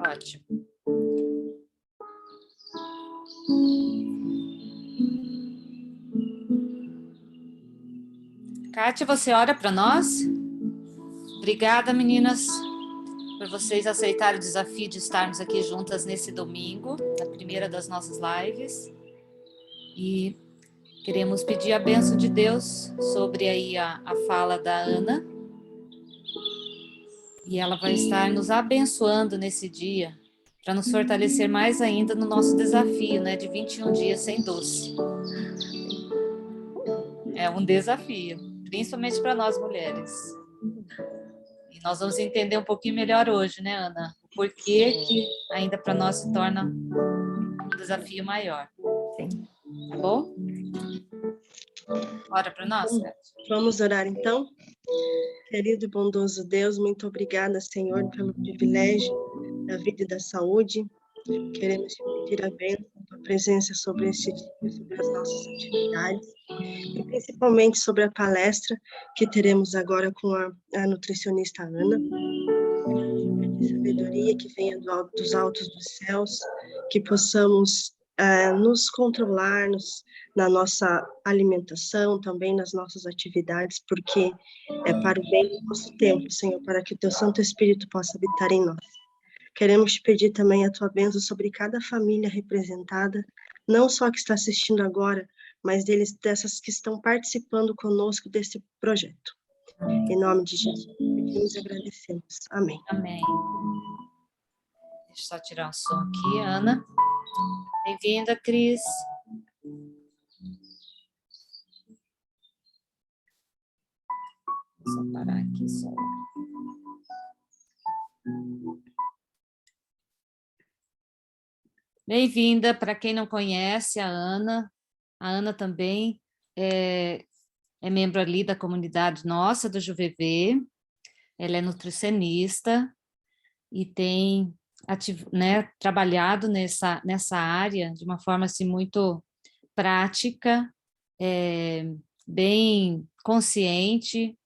Ótimo. Kátia, você ora para nós? Obrigada, meninas, por vocês aceitarem o desafio de estarmos aqui juntas nesse domingo, na primeira das nossas lives. E queremos pedir a bênção de Deus sobre aí a fala da Ana. E ela vai estar nos abençoando nesse dia, para nos fortalecer mais ainda no nosso desafio, né, de 21 dias sem doce. É um desafio, principalmente para nós mulheres. E nós vamos entender um pouquinho melhor hoje, né, Ana? O porquê que ainda para nós se torna um desafio maior. Sim. Tá bom? Ora para nós, Kátia. Vamos orar então? Querido e bondoso Deus, muito obrigada, Senhor, pelo privilégio da vida e da saúde. Queremos te pedir a bênção, a presença sobre esse dia, sobre as nossas atividades, e principalmente sobre a palestra que teremos agora com a nutricionista Ana. De sabedoria que venha dos altos dos céus, que possamos nos controlar na nossa alimentação, também nas nossas atividades, porque é para o bem do nosso tempo, Senhor, para que o Teu Santo Espírito possa habitar em nós. Queremos te pedir também a Tua bênção sobre cada família representada, não só que está assistindo agora, mas dessas que estão participando conosco desse projeto. Em nome de Jesus, pedimos e agradecemos. Amém. Amém. Deixa eu só tirar o som aqui, Ana. Bem-vinda, Cris. Vou só parar aqui só. Bem-vinda, para quem não conhece a Ana também é membro ali da comunidade nossa, do JuVV, ela é nutricionista e tem trabalhado nessa área de uma forma assim, muito prática, bem consciente,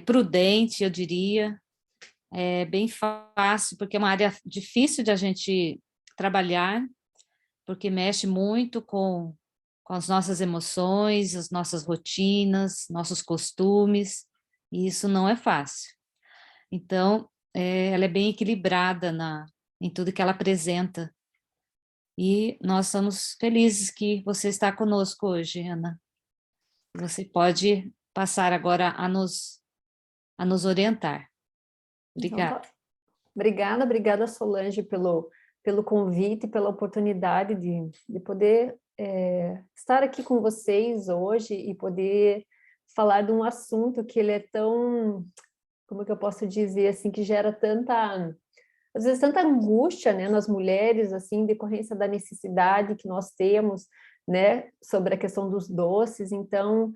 prudente, eu diria, bem fácil, porque é uma área difícil de a gente trabalhar, porque mexe muito com as nossas emoções, as nossas rotinas, nossos costumes, e isso não é fácil. Então, ela é bem equilibrada em tudo que ela apresenta. E nós estamos felizes que você está conosco hoje, Ana. Você pode passar agora a nos orientar. Obrigada. Então, obrigada, Solange, pelo convite, pela oportunidade de poder estar aqui com vocês hoje e poder falar de um assunto que ele é tão, como que eu posso dizer, assim, que gera às vezes tanta angústia, né, nas mulheres, assim, em decorrência da necessidade que nós temos, né, sobre a questão dos doces. Então,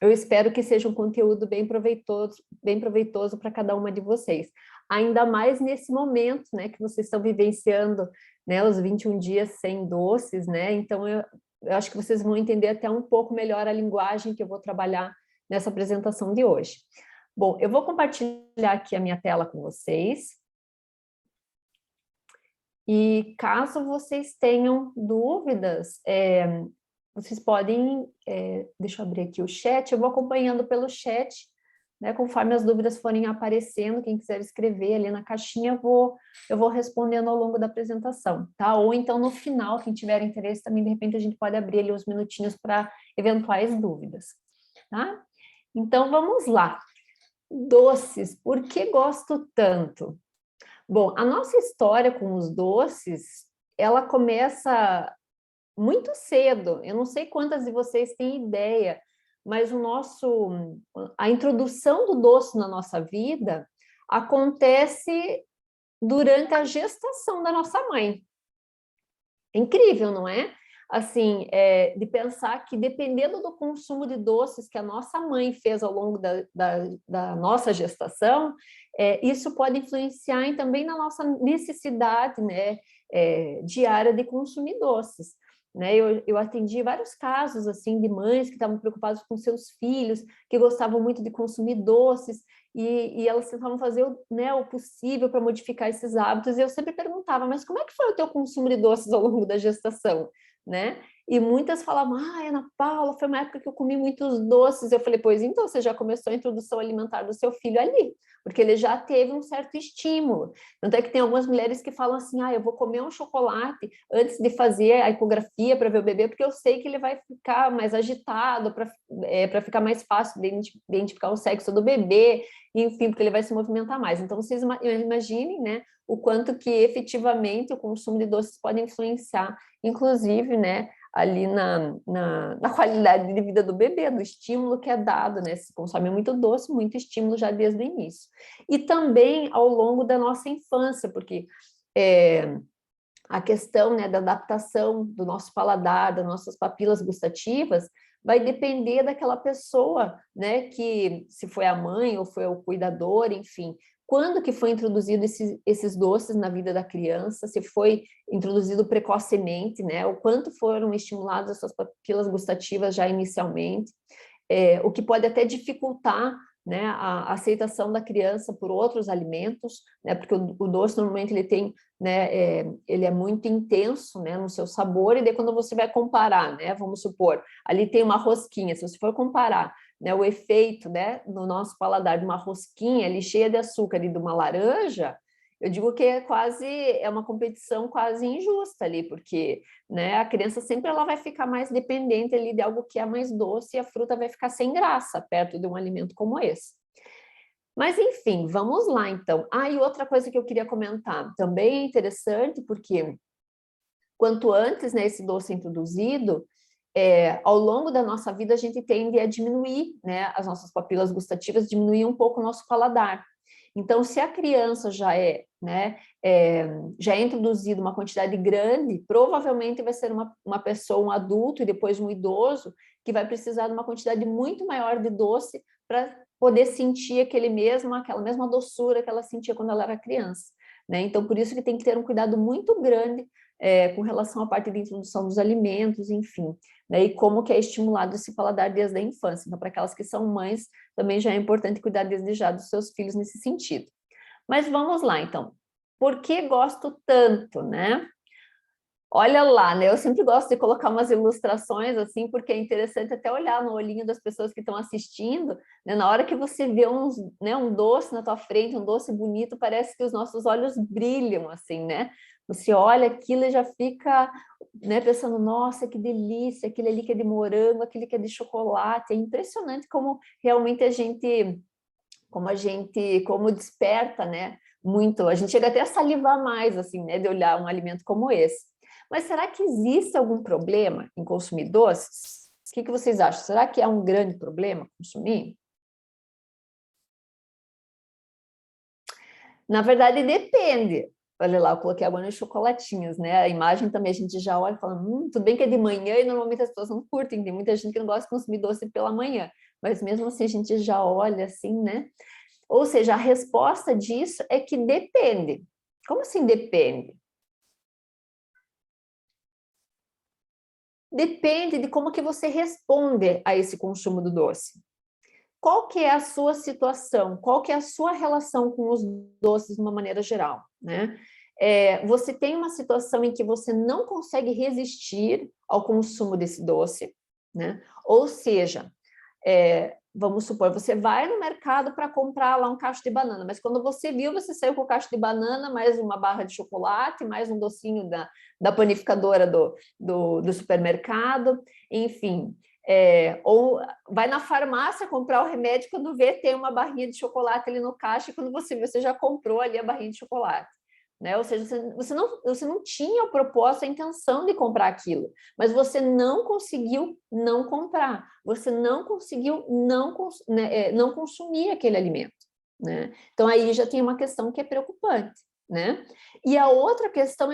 eu espero que seja um conteúdo bem proveitoso para cada uma de vocês. Ainda mais nesse momento, né, que vocês estão vivenciando, né, os 21 dias sem doces, né? Então, eu acho que vocês vão entender até um pouco melhor a linguagem que eu vou trabalhar nessa apresentação de hoje. Bom, eu vou compartilhar aqui a minha tela com vocês. E caso vocês tenham dúvidas, vocês podem, deixa eu abrir aqui o chat, eu vou acompanhando pelo chat, né, conforme as dúvidas forem aparecendo, quem quiser escrever ali na caixinha, eu vou respondendo ao longo da apresentação, tá? Ou então no final, quem tiver interesse também, de repente a gente pode abrir ali uns minutinhos para eventuais dúvidas, tá? Então vamos lá. Doces, por que gosto tanto? Bom, a nossa história com os doces, ela começa muito cedo. Eu não sei quantas de vocês têm ideia, mas a introdução do doce na nossa vida acontece durante a gestação da nossa mãe. É incrível, não é? Assim, de pensar que dependendo do consumo de doces que a nossa mãe fez ao longo da nossa gestação, isso pode influenciar também na nossa necessidade, né, diária de consumir doces. né? Eu atendi vários casos, assim, de mães que estavam preocupadas com seus filhos, que gostavam muito de consumir doces, e elas tentavam fazer né, o possível para modificar esses hábitos, e eu sempre perguntava, mas como é que foi o teu consumo de doces ao longo da gestação, né? E muitas falavam, Ana Paula, foi uma época que eu comi muitos doces. Eu falei, pois então, você já começou a introdução alimentar do seu filho ali, porque ele já teve um certo estímulo. Tanto é que tem algumas mulheres que falam assim, eu vou comer um chocolate antes de fazer a ecografia para ver o bebê, porque eu sei que ele vai ficar mais agitado, para ficar mais fácil de identificar o sexo do bebê, enfim, porque ele vai se movimentar mais. Então, vocês imaginem, né, o quanto que efetivamente o consumo de doces pode influenciar, inclusive, né, ali na qualidade de vida do bebê, do estímulo que é dado, né? Se consome muito doce, muito estímulo já desde o início. E também ao longo da nossa infância, porque a questão, né, da adaptação do nosso paladar, das nossas papilas gustativas, vai depender daquela pessoa, né, que se foi a mãe ou foi o cuidador, enfim, quando que foi introduzido esses doces na vida da criança, se foi introduzido precocemente, né, o quanto foram estimuladas as suas papilas gustativas já inicialmente, o que pode até dificultar, né, a aceitação da criança por outros alimentos, né, porque o doce normalmente ele tem, né, ele é muito intenso, né, no seu sabor, e daí quando você vai comparar, né, vamos supor, ali tem uma rosquinha, se você for comparar, né, o efeito, né, no nosso paladar de uma rosquinha ali cheia de açúcar e de uma laranja, eu digo que é uma competição quase injusta ali, porque, né, a criança sempre ela vai ficar mais dependente ali de algo que é mais doce, e a fruta vai ficar sem graça perto de um alimento como esse. Mas, enfim, vamos lá, então. E outra coisa que eu queria comentar, também é interessante, porque quanto antes, né, esse doce é introduzido, ao longo da nossa vida a gente tende a diminuir, né, as nossas papilas gustativas, diminuir um pouco o nosso paladar. Então, se a criança já já é introduzida uma quantidade grande, provavelmente vai ser uma pessoa, um adulto e depois um idoso, que vai precisar de uma quantidade muito maior de doce para poder sentir aquela mesma doçura que ela sentia quando ela era criança, né? Então, por isso que tem que ter um cuidado muito grande com relação à parte de introdução dos alimentos, enfim, né? E como que é estimulado esse paladar desde a infância. Então, para aquelas que são mães, também já é importante cuidar desde já dos seus filhos nesse sentido. Mas vamos lá, então. Por que gosto tanto, né? Olha lá, né? Eu sempre gosto de colocar umas ilustrações assim, porque é interessante até olhar no olhinho das pessoas que estão assistindo, né? Na hora que você vê um doce na tua frente, um doce bonito, parece que os nossos olhos brilham, assim, né? Você olha aquilo e já fica, né, pensando, nossa, que delícia, aquele ali que é de morango, aquele que é de chocolate. É impressionante como realmente como desperta, né? Muito. A gente chega até a salivar mais, assim, né? De olhar um alimento como esse. Mas será que existe algum problema em consumir doces? O que vocês acham? Será que é um grande problema consumir? Na verdade, depende. Olha lá, eu coloquei água nos chocolatinhos, né? A imagem também a gente já olha e fala, tudo bem que é de manhã e normalmente as pessoas não curtem, tem muita gente que não gosta de consumir doce pela manhã, mas mesmo assim a gente já olha assim, né? Ou seja, a resposta disso é que depende. Como assim depende? Depende de como que você responde a esse consumo do doce. Qual que é a sua situação? Qual que é a sua relação com os doces de uma maneira geral, né? Você tem uma situação em que você não consegue resistir ao consumo desse doce, né? Ou seja, vamos supor, você vai no mercado para comprar lá um cacho de banana, mas quando você viu, você saiu com o cacho de banana, mais uma barra de chocolate, mais um docinho da panificadora do supermercado, enfim. Ou vai na farmácia comprar o remédio, quando vê, tem uma barrinha de chocolate ali no caixa, e quando você vê, você já comprou ali a barrinha de chocolate. Né? Ou seja, você não tinha o propósito, a intenção de comprar aquilo, mas você não conseguiu não comprar, você não conseguiu não consumir aquele alimento. Né? Então, aí já tem uma questão que é preocupante. Né? E a outra questão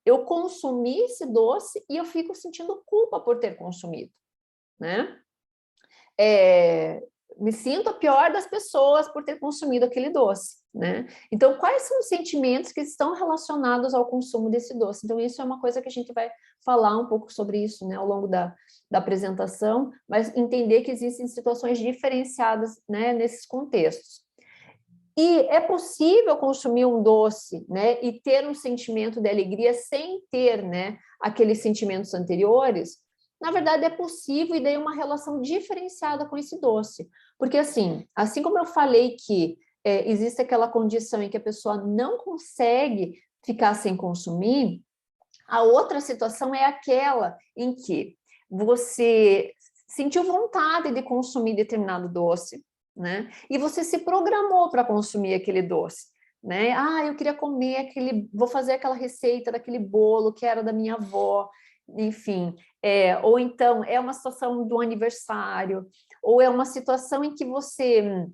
eu consumi esse doce e eu fico sentindo culpa por ter consumido. Né? Me sinto a pior das pessoas por ter consumido aquele doce. né? Então, quais são os sentimentos que estão relacionados ao consumo desse doce? Então, isso é uma coisa que a gente vai falar um pouco sobre isso, né, ao longo da apresentação, mas entender que existem situações diferenciadas, né, nesses contextos. E é possível consumir um doce, né, e ter um sentimento de alegria sem ter, né, aqueles sentimentos anteriores? Na verdade, é possível, e daí uma relação diferenciada com esse doce. Porque, assim como eu falei que existe aquela condição em que a pessoa não consegue ficar sem consumir, a outra situação é aquela em que você sentiu vontade de consumir determinado doce, né? E você se programou para consumir aquele doce, né? Ah, eu queria comer vou fazer aquela receita daquele bolo que era da minha avó, enfim. Ou então é uma situação do aniversário, ou é uma situação em que você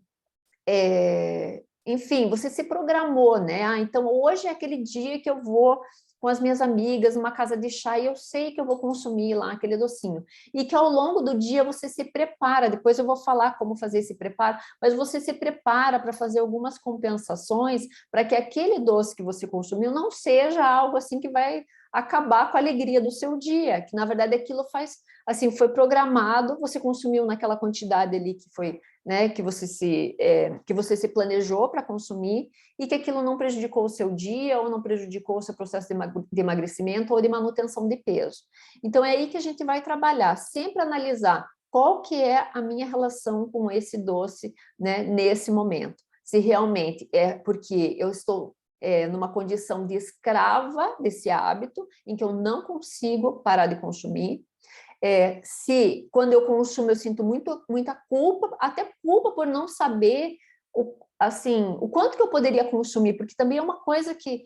enfim, você se programou, né? Ah, então hoje é aquele dia que eu vou com as minhas amigas numa casa de chá e eu sei que eu vou consumir lá aquele docinho. E que ao longo do dia você se prepara, depois eu vou falar como fazer esse preparo, mas você se prepara para fazer algumas compensações para que aquele doce que você consumiu não seja algo assim que vai acabar com a alegria do seu dia, que na verdade aquilo assim, foi programado, você consumiu naquela quantidade ali que foi, né, que você se planejou para consumir, e que aquilo não prejudicou o seu dia, ou não prejudicou o seu processo de emagrecimento ou de manutenção de peso. Então, é aí que a gente vai trabalhar, sempre analisar qual que é a minha relação com esse doce, né, nesse momento. Se realmente é porque eu estou numa condição de escrava desse hábito, em que eu não consigo parar de consumir, se quando eu consumo eu sinto muita culpa, até culpa por não saber o quanto que eu poderia consumir, porque também é uma coisa que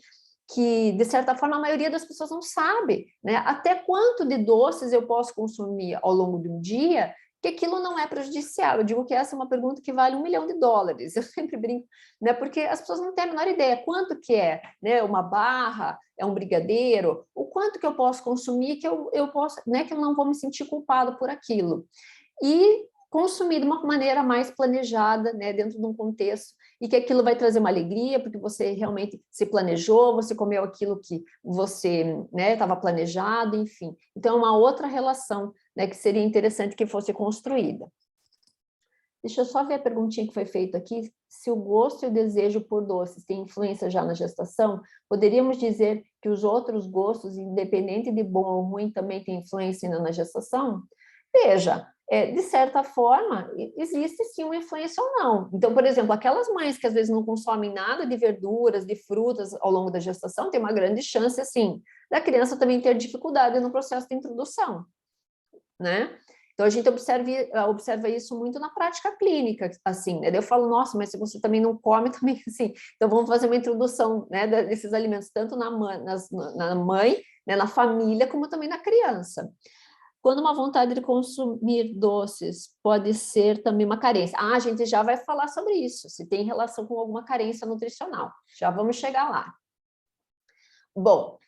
de certa forma a maioria das pessoas não sabe, né? Até quanto de doces eu posso consumir ao longo de um dia, que aquilo não é prejudicial. Eu digo que essa é uma pergunta que vale $1 milhão. Eu sempre brinco, né? Porque as pessoas não têm a menor ideia quanto que é, né? Uma barra, é um brigadeiro, o quanto que eu posso consumir que eu posso, né? Que eu não vou me sentir culpado por aquilo. E consumir de uma maneira mais planejada, né? Dentro de um contexto, e que aquilo vai trazer uma alegria, porque você realmente se planejou, você comeu aquilo que você, né, estava planejado, enfim. Então, é uma outra relação, né, que seria interessante que fosse construída. Deixa eu só ver a perguntinha que foi feita aqui. Se o gosto e o desejo por doces têm influência já na gestação, poderíamos dizer que os outros gostos, independente de bom ou ruim, também têm influência ainda na gestação? Veja, de certa forma, existe sim uma influência ou não. Então, por exemplo, aquelas mães que às vezes não consomem nada de verduras, de frutas ao longo da gestação, tem uma grande chance, assim, da criança também ter dificuldade no processo de introdução, né? Então, a gente observa isso muito na prática clínica, assim, né? Eu falo, nossa, mas se você também não come, também, assim, então vamos fazer uma introdução, né, desses alimentos, tanto na mãe, né, na família, como também na criança. Quando uma vontade de consumir doces pode ser também uma carência. A gente já vai falar sobre isso, se tem relação com alguma carência nutricional. Já vamos chegar lá. Bom,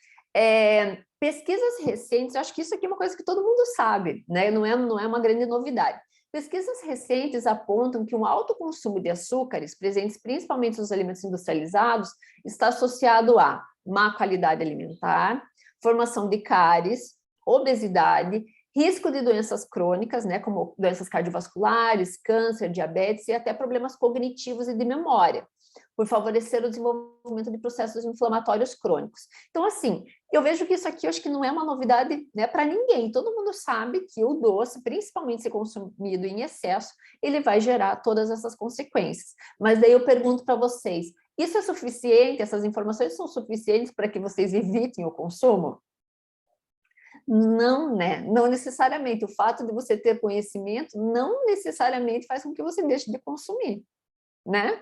pesquisas recentes, eu acho que isso aqui é uma coisa que todo mundo sabe, né? Não é uma grande novidade. Pesquisas recentes apontam que um alto consumo de açúcares, presentes principalmente nos alimentos industrializados, está associado a má qualidade alimentar, formação de cáries, obesidade, risco de doenças crônicas, né, como doenças cardiovasculares, câncer, diabetes e até problemas cognitivos e de memória, por favorecer o desenvolvimento de processos inflamatórios crônicos. Então, assim, eu vejo que isso aqui, eu acho que não é uma novidade, né, para ninguém. Todo mundo sabe que o doce, principalmente se consumido em excesso, ele vai gerar todas essas consequências. Mas daí eu pergunto para vocês, isso é suficiente? Essas informações são suficientes para que vocês evitem o consumo? Não, né? Não necessariamente. O fato de você ter conhecimento não necessariamente faz com que você deixe de consumir, né?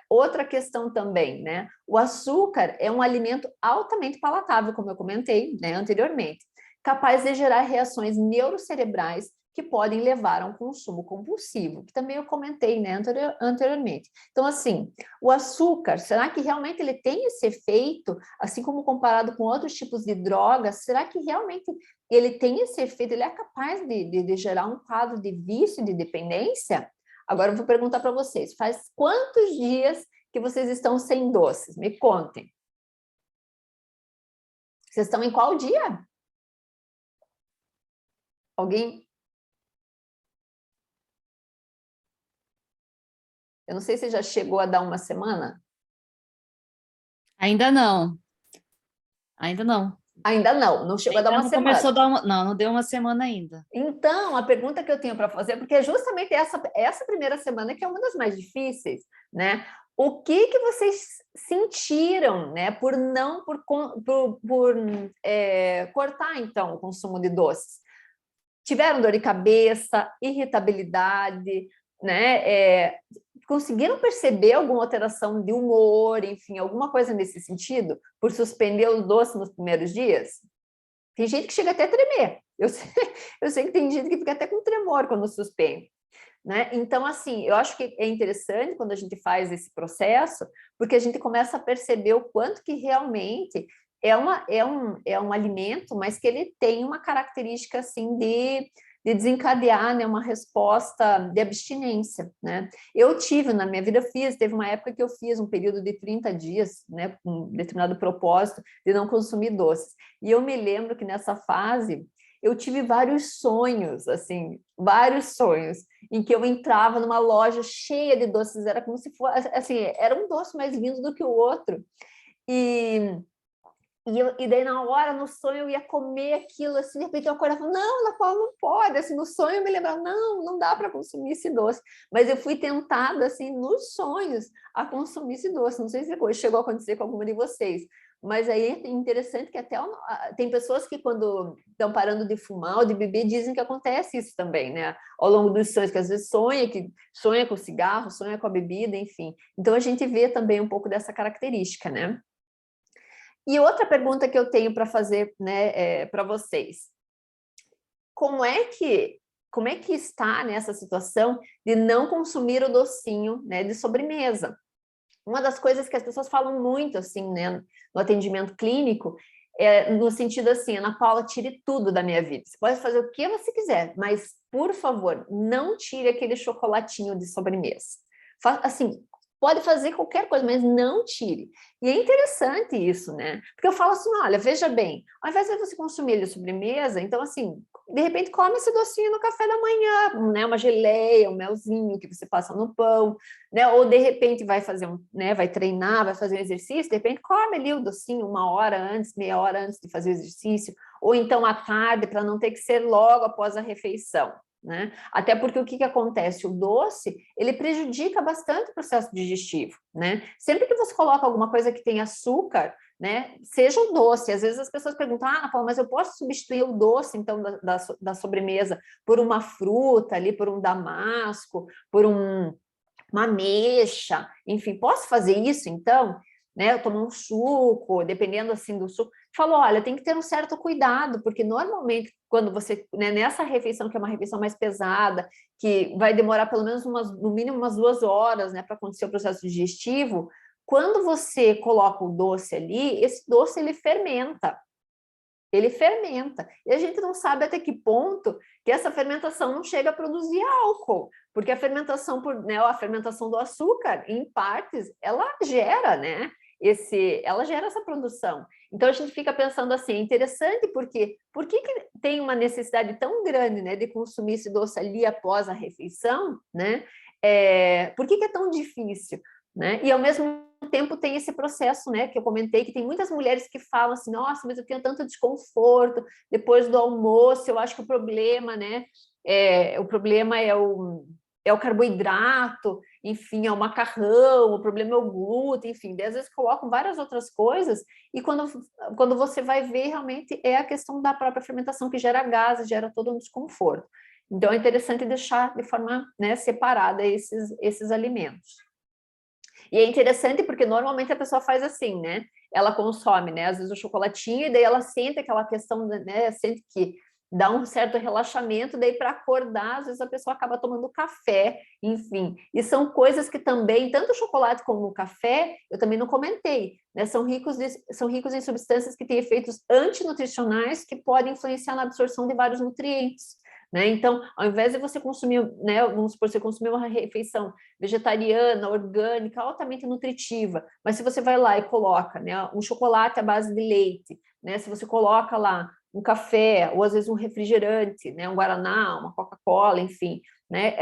Outra questão também, né? O açúcar é um alimento altamente palatável, como eu comentei, né, anteriormente, capaz de gerar reações neurocerebrais que podem levar a um consumo compulsivo, que também eu comentei, né, anteriormente. Então, assim, o açúcar, será que realmente ele tem esse efeito, assim como comparado com outros tipos de drogas, será que realmente ele tem esse efeito, ele é capaz de gerar um quadro de vício, de dependência? Agora eu vou perguntar para vocês, faz quantos dias que vocês estão sem doces? Me contem. Vocês estão em qual dia? Alguém? Eu não sei se já chegou a dar uma semana. Ainda não. Ainda não. Ainda não chegou a dar Ainda uma não semana. começou a dar uma... Não, não deu uma semana ainda. Então, a pergunta que eu tenho para fazer, porque é justamente essa primeira semana que é uma das mais difíceis, né? O que vocês sentiram, né, por cortar, então, o consumo de doces? Tiveram dor de cabeça, irritabilidade, né? Conseguiram perceber alguma alteração de humor, enfim, alguma coisa nesse sentido, por suspender o doce nos primeiros dias? Tem gente que chega até a tremer. Eu sei que tem gente que fica até com tremor quando suspende, né? Então, assim, eu acho que é interessante quando a gente faz esse processo, porque a gente começa a perceber o quanto que realmente é um alimento, mas que ele tem uma característica, assim, de desencadear, né, uma resposta de abstinência, né? Eu tive, na minha vida, teve uma época que eu fiz um período de 30 dias, né, com um determinado propósito de não consumir doces. E eu me lembro que nessa fase eu tive vários sonhos, assim, vários sonhos, em que eu entrava numa loja cheia de doces, era como se fosse, assim, era um doce mais lindo do que o outro. E daí, na hora, no sonho, eu ia comer aquilo, assim, de repente eu acordava e falava, não, Ana Paula, não pode, assim, no sonho eu me lembrava, não dá para consumir esse doce, mas eu fui tentada, assim, nos sonhos, a consumir esse doce, não sei se chegou a acontecer com alguma de vocês, mas aí é interessante que até tem pessoas que quando estão parando de fumar ou de beber, dizem que acontece isso também, né, ao longo dos sonhos, que às vezes sonha com o cigarro, sonha com a bebida, enfim, então a gente vê também um pouco dessa característica, né. E outra pergunta que eu tenho para fazer, né, para vocês. Como é que está nessa situação de não consumir o docinho, né, de sobremesa? Uma das coisas que as pessoas falam muito, assim, né, no atendimento clínico, no sentido assim, Ana Paula, tire tudo da minha vida. Você pode fazer o que você quiser, mas, por favor, não tire aquele chocolatinho de sobremesa. Assim, pode fazer qualquer coisa, mas não tire. E é interessante isso, né? Porque eu falo assim, olha, veja bem, ao invés de você consumir ele de sobremesa, então, assim, de repente come esse docinho no café da manhã, né? Uma geleia, um melzinho que você passa no pão, né? Ou de repente vai fazer vai treinar, vai fazer um exercício, de repente come ali o docinho 1 hora antes, meia hora antes de fazer o exercício, ou então à tarde, para não ter que ser logo após a refeição. Né? Até porque o que acontece? O doce, ele prejudica bastante o processo digestivo, né? Sempre que você coloca alguma coisa que tem açúcar, né? Seja o doce, às vezes as pessoas perguntam, mas eu posso substituir o doce, então, da sobremesa por uma fruta ali, por um damasco, por uma ameixa, enfim, posso fazer isso, então? Né, eu tomo um suco, dependendo assim do suco, falou, olha, tem que ter um certo cuidado, porque normalmente quando você, né, nessa refeição, que é uma refeição mais pesada, que vai demorar pelo menos no mínimo umas 2 horas, né, para acontecer o processo digestivo, quando você coloca o doce ali, esse doce ele fermenta, e a gente não sabe até que ponto que essa fermentação não chega a produzir álcool, porque a fermentação a fermentação do açúcar, em partes, ela gera, né, ela gera essa produção. Então a gente fica pensando assim, é interessante porque por que tem uma necessidade tão grande, né, de consumir esse doce ali após a refeição, né? Por que é tão difícil, né? E ao mesmo tempo tem esse processo, né, que eu comentei, que tem muitas mulheres que falam assim, nossa, mas eu tenho tanto desconforto depois do almoço, eu acho que o problema, né, o problema é o carboidrato, enfim, é o macarrão, o problema é o glúten, enfim, às vezes colocam várias outras coisas, e quando você vai ver, realmente é a questão da própria fermentação que gera gases, gera todo um desconforto. Então, é interessante deixar de forma, né, separada esses alimentos. E é interessante porque normalmente a pessoa faz assim, né? Ela consome, né? Às vezes o chocolatinho, e daí ela sente aquela questão, né? Sente que dá um certo relaxamento, daí para acordar, às vezes a pessoa acaba tomando café, enfim. E são coisas que também, tanto o chocolate como o café, eu também não comentei, né? São ricos em substâncias que têm efeitos antinutricionais que podem influenciar na absorção de vários nutrientes, né? Então, ao invés de você consumir, né, vamos supor, você consumir uma refeição vegetariana, orgânica, altamente nutritiva, mas se você vai lá e coloca, né, um chocolate à base de leite, né, se você coloca lá um café, ou às vezes um refrigerante, né, um guaraná, uma Coca-Cola, enfim, né,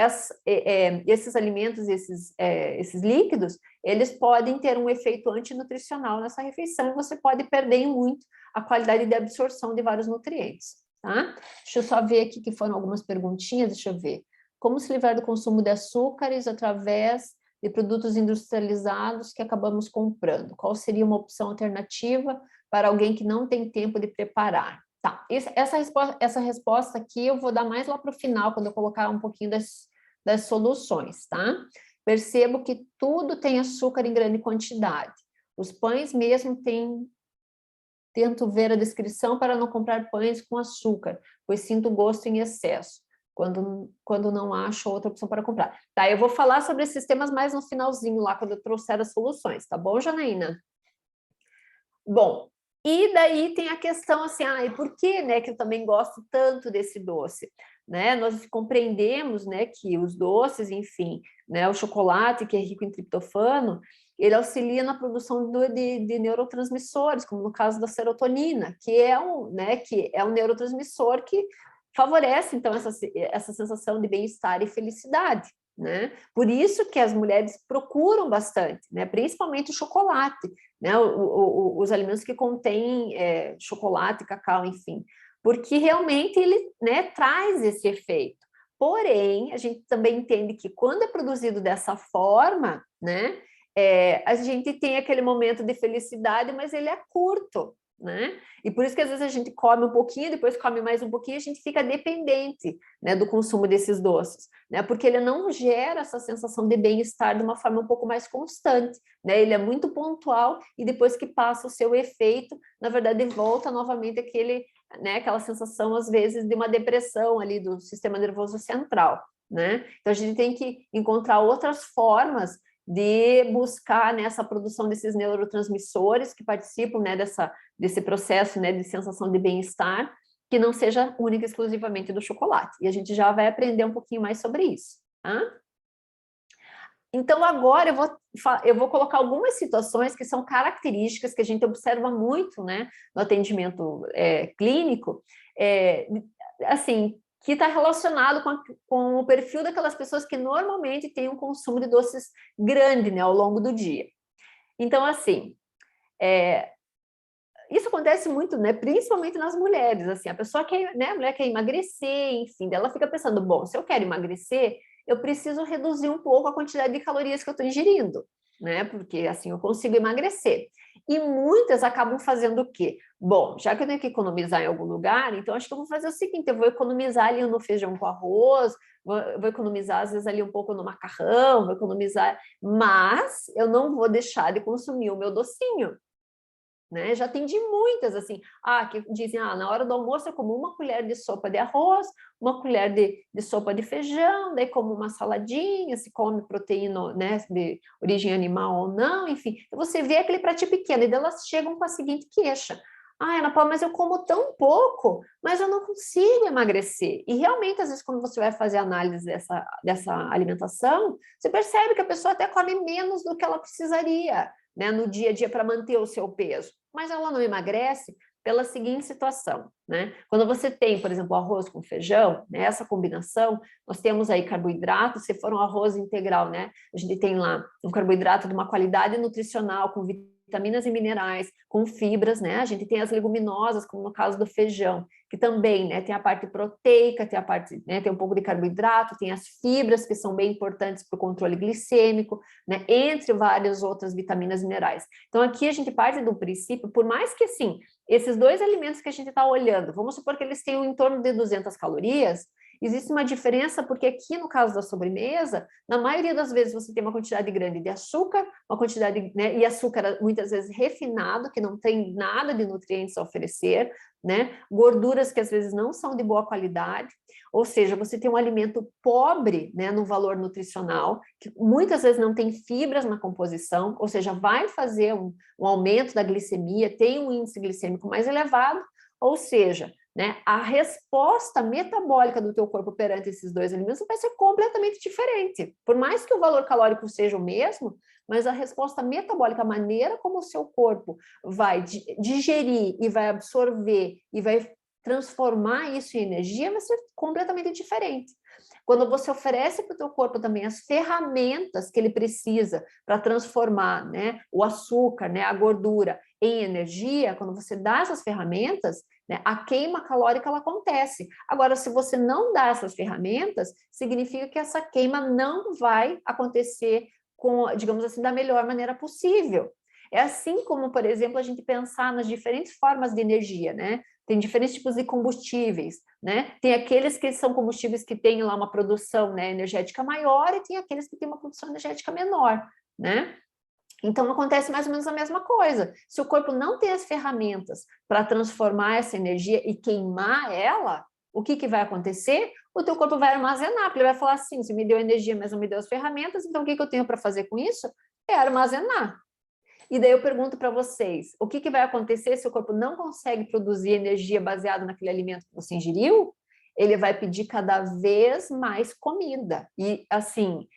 esses alimentos, esses líquidos, eles podem ter um efeito antinutricional nessa refeição e você pode perder muito a qualidade de absorção de vários nutrientes, tá? Deixa eu só ver aqui que foram algumas perguntinhas, deixa eu ver. Como se livrar do consumo de açúcares através de produtos industrializados que acabamos comprando? Qual seria uma opção alternativa para alguém que não tem tempo de preparar? Tá, essa resposta aqui eu vou dar mais lá para o final, quando eu colocar um pouquinho das soluções, tá? Percebo que tudo tem açúcar em grande quantidade. Os pães mesmo tento ver a descrição para não comprar pães com açúcar, pois sinto gosto em excesso, quando não acho outra opção para comprar. Tá, eu vou falar sobre esses temas mais no finalzinho lá, quando eu trouxer as soluções, tá bom, Janaína? Bom, e daí tem a questão assim, e por que, né, que eu também gosto tanto desse doce? Né? Nós compreendemos, né, que os doces, enfim, né, o chocolate, que é rico em triptofano, ele auxilia na produção de neurotransmissores, como no caso da serotonina, que é um neurotransmissor que favorece, então, essa sensação de bem-estar e felicidade. Né? Por isso que as mulheres procuram bastante, né? Principalmente o chocolate, né? Os alimentos que contêm chocolate, cacau, enfim, porque realmente ele, né, traz esse efeito. Porém, a gente também entende que quando é produzido dessa forma, né, a gente tem aquele momento de felicidade, mas ele é curto. Né? E por isso que às vezes a gente come um pouquinho, depois come mais um pouquinho, a gente fica dependente, né, do consumo desses doces, né? Porque ele não gera essa sensação de bem-estar de uma forma um pouco mais constante, né? Ele é muito pontual e depois que passa o seu efeito, na verdade volta novamente aquela sensação às vezes de uma depressão ali do sistema nervoso central, né? Então a gente tem que encontrar outras formas de buscar nessa produção desses neurotransmissores que participam, né, desse processo, né, de sensação de bem-estar, que não seja única e exclusivamente do chocolate. E a gente já vai aprender um pouquinho mais sobre isso. Tá? Então, agora eu vou colocar algumas situações que são características que a gente observa muito, né, no atendimento clínico, assim, que está relacionado com o perfil daquelas pessoas que normalmente têm um consumo de doces grande, né, ao longo do dia. Então, assim, isso acontece muito, né, principalmente nas mulheres, assim, a pessoa quer, né, a mulher quer emagrecer, enfim, ela fica pensando, bom, se eu quero emagrecer, eu preciso reduzir um pouco a quantidade de calorias que eu estou ingerindo, né, porque assim eu consigo emagrecer. E muitas acabam fazendo o quê? Bom, já que eu tenho que economizar em algum lugar, então acho que eu vou fazer o seguinte, eu vou economizar ali no feijão com arroz, vou economizar às vezes ali um pouco no macarrão, vou economizar, mas eu não vou deixar de consumir o meu docinho. Né? Já atendi muitas, assim, que dizem, na hora do almoço eu como uma colher de sopa de arroz, uma colher de sopa de feijão, daí como uma saladinha, se come proteína, né, de origem animal ou não, enfim. Você vê aquele pratinho pequeno, e daí elas chegam com a seguinte queixa, Ana Paula, mas eu como tão pouco, mas eu não consigo emagrecer. E realmente, às vezes, quando você vai fazer análise dessa alimentação, você percebe que a pessoa até come menos do que ela precisaria, né, no dia a dia para manter o seu peso. Mas ela não emagrece pela seguinte situação, né? Quando você tem, por exemplo, arroz com feijão, né, essa combinação, nós temos aí carboidrato, se for um arroz integral, né, a gente tem lá um carboidrato de uma qualidade nutricional, com vitaminas e minerais, com fibras, né? A gente tem as leguminosas, como no caso do feijão, que também, né, tem a parte proteica, tem a parte, né, tem um pouco de carboidrato, tem as fibras que são bem importantes para o controle glicêmico, né, entre várias outras vitaminas e minerais. Então aqui a gente parte do princípio, por mais que sim, esses dois alimentos que a gente está olhando, vamos supor que eles tenham em torno de 200 calorias, existe uma diferença porque aqui no caso da sobremesa, na maioria das vezes você tem uma quantidade grande de açúcar, uma quantidade, né, e açúcar muitas vezes refinado, que não tem nada de nutrientes a oferecer, né, gorduras que às vezes não são de boa qualidade, ou seja, você tem um alimento pobre, né, no valor nutricional, que muitas vezes não tem fibras na composição, ou seja, vai fazer um aumento da glicemia, tem um índice glicêmico mais elevado, ou seja, né, a resposta metabólica do teu corpo perante esses dois alimentos vai ser completamente diferente. Por mais que o valor calórico seja o mesmo, mas a resposta metabólica, a maneira como o seu corpo vai digerir e vai absorver e vai transformar isso em energia vai ser completamente diferente. Quando você oferece para o teu corpo também as ferramentas que ele precisa para transformar, né, o açúcar, né, a gordura em energia, quando você dá essas ferramentas, né, a queima calórica ela acontece. Agora, se você não dá essas ferramentas, significa que essa queima não vai acontecer com, digamos assim, da melhor maneira possível. É assim como, por exemplo, a gente pensar nas diferentes formas de energia, né? Tem diferentes tipos de combustíveis, né? Tem aqueles que são combustíveis que têm lá uma produção, né, energética maior e tem aqueles que têm uma produção energética menor, né? Então, acontece mais ou menos a mesma coisa. Se o corpo não tem as ferramentas para transformar essa energia e queimar ela, o que, que vai acontecer? O teu corpo vai armazenar, porque ele vai falar assim, você me deu energia, mas não me deu as ferramentas, então o que, que eu tenho para fazer com isso? É armazenar. E daí eu pergunto para vocês, o que, que vai acontecer se o corpo não consegue produzir energia baseada naquele alimento que você ingeriu? Ele vai pedir cada vez mais comida. E assim,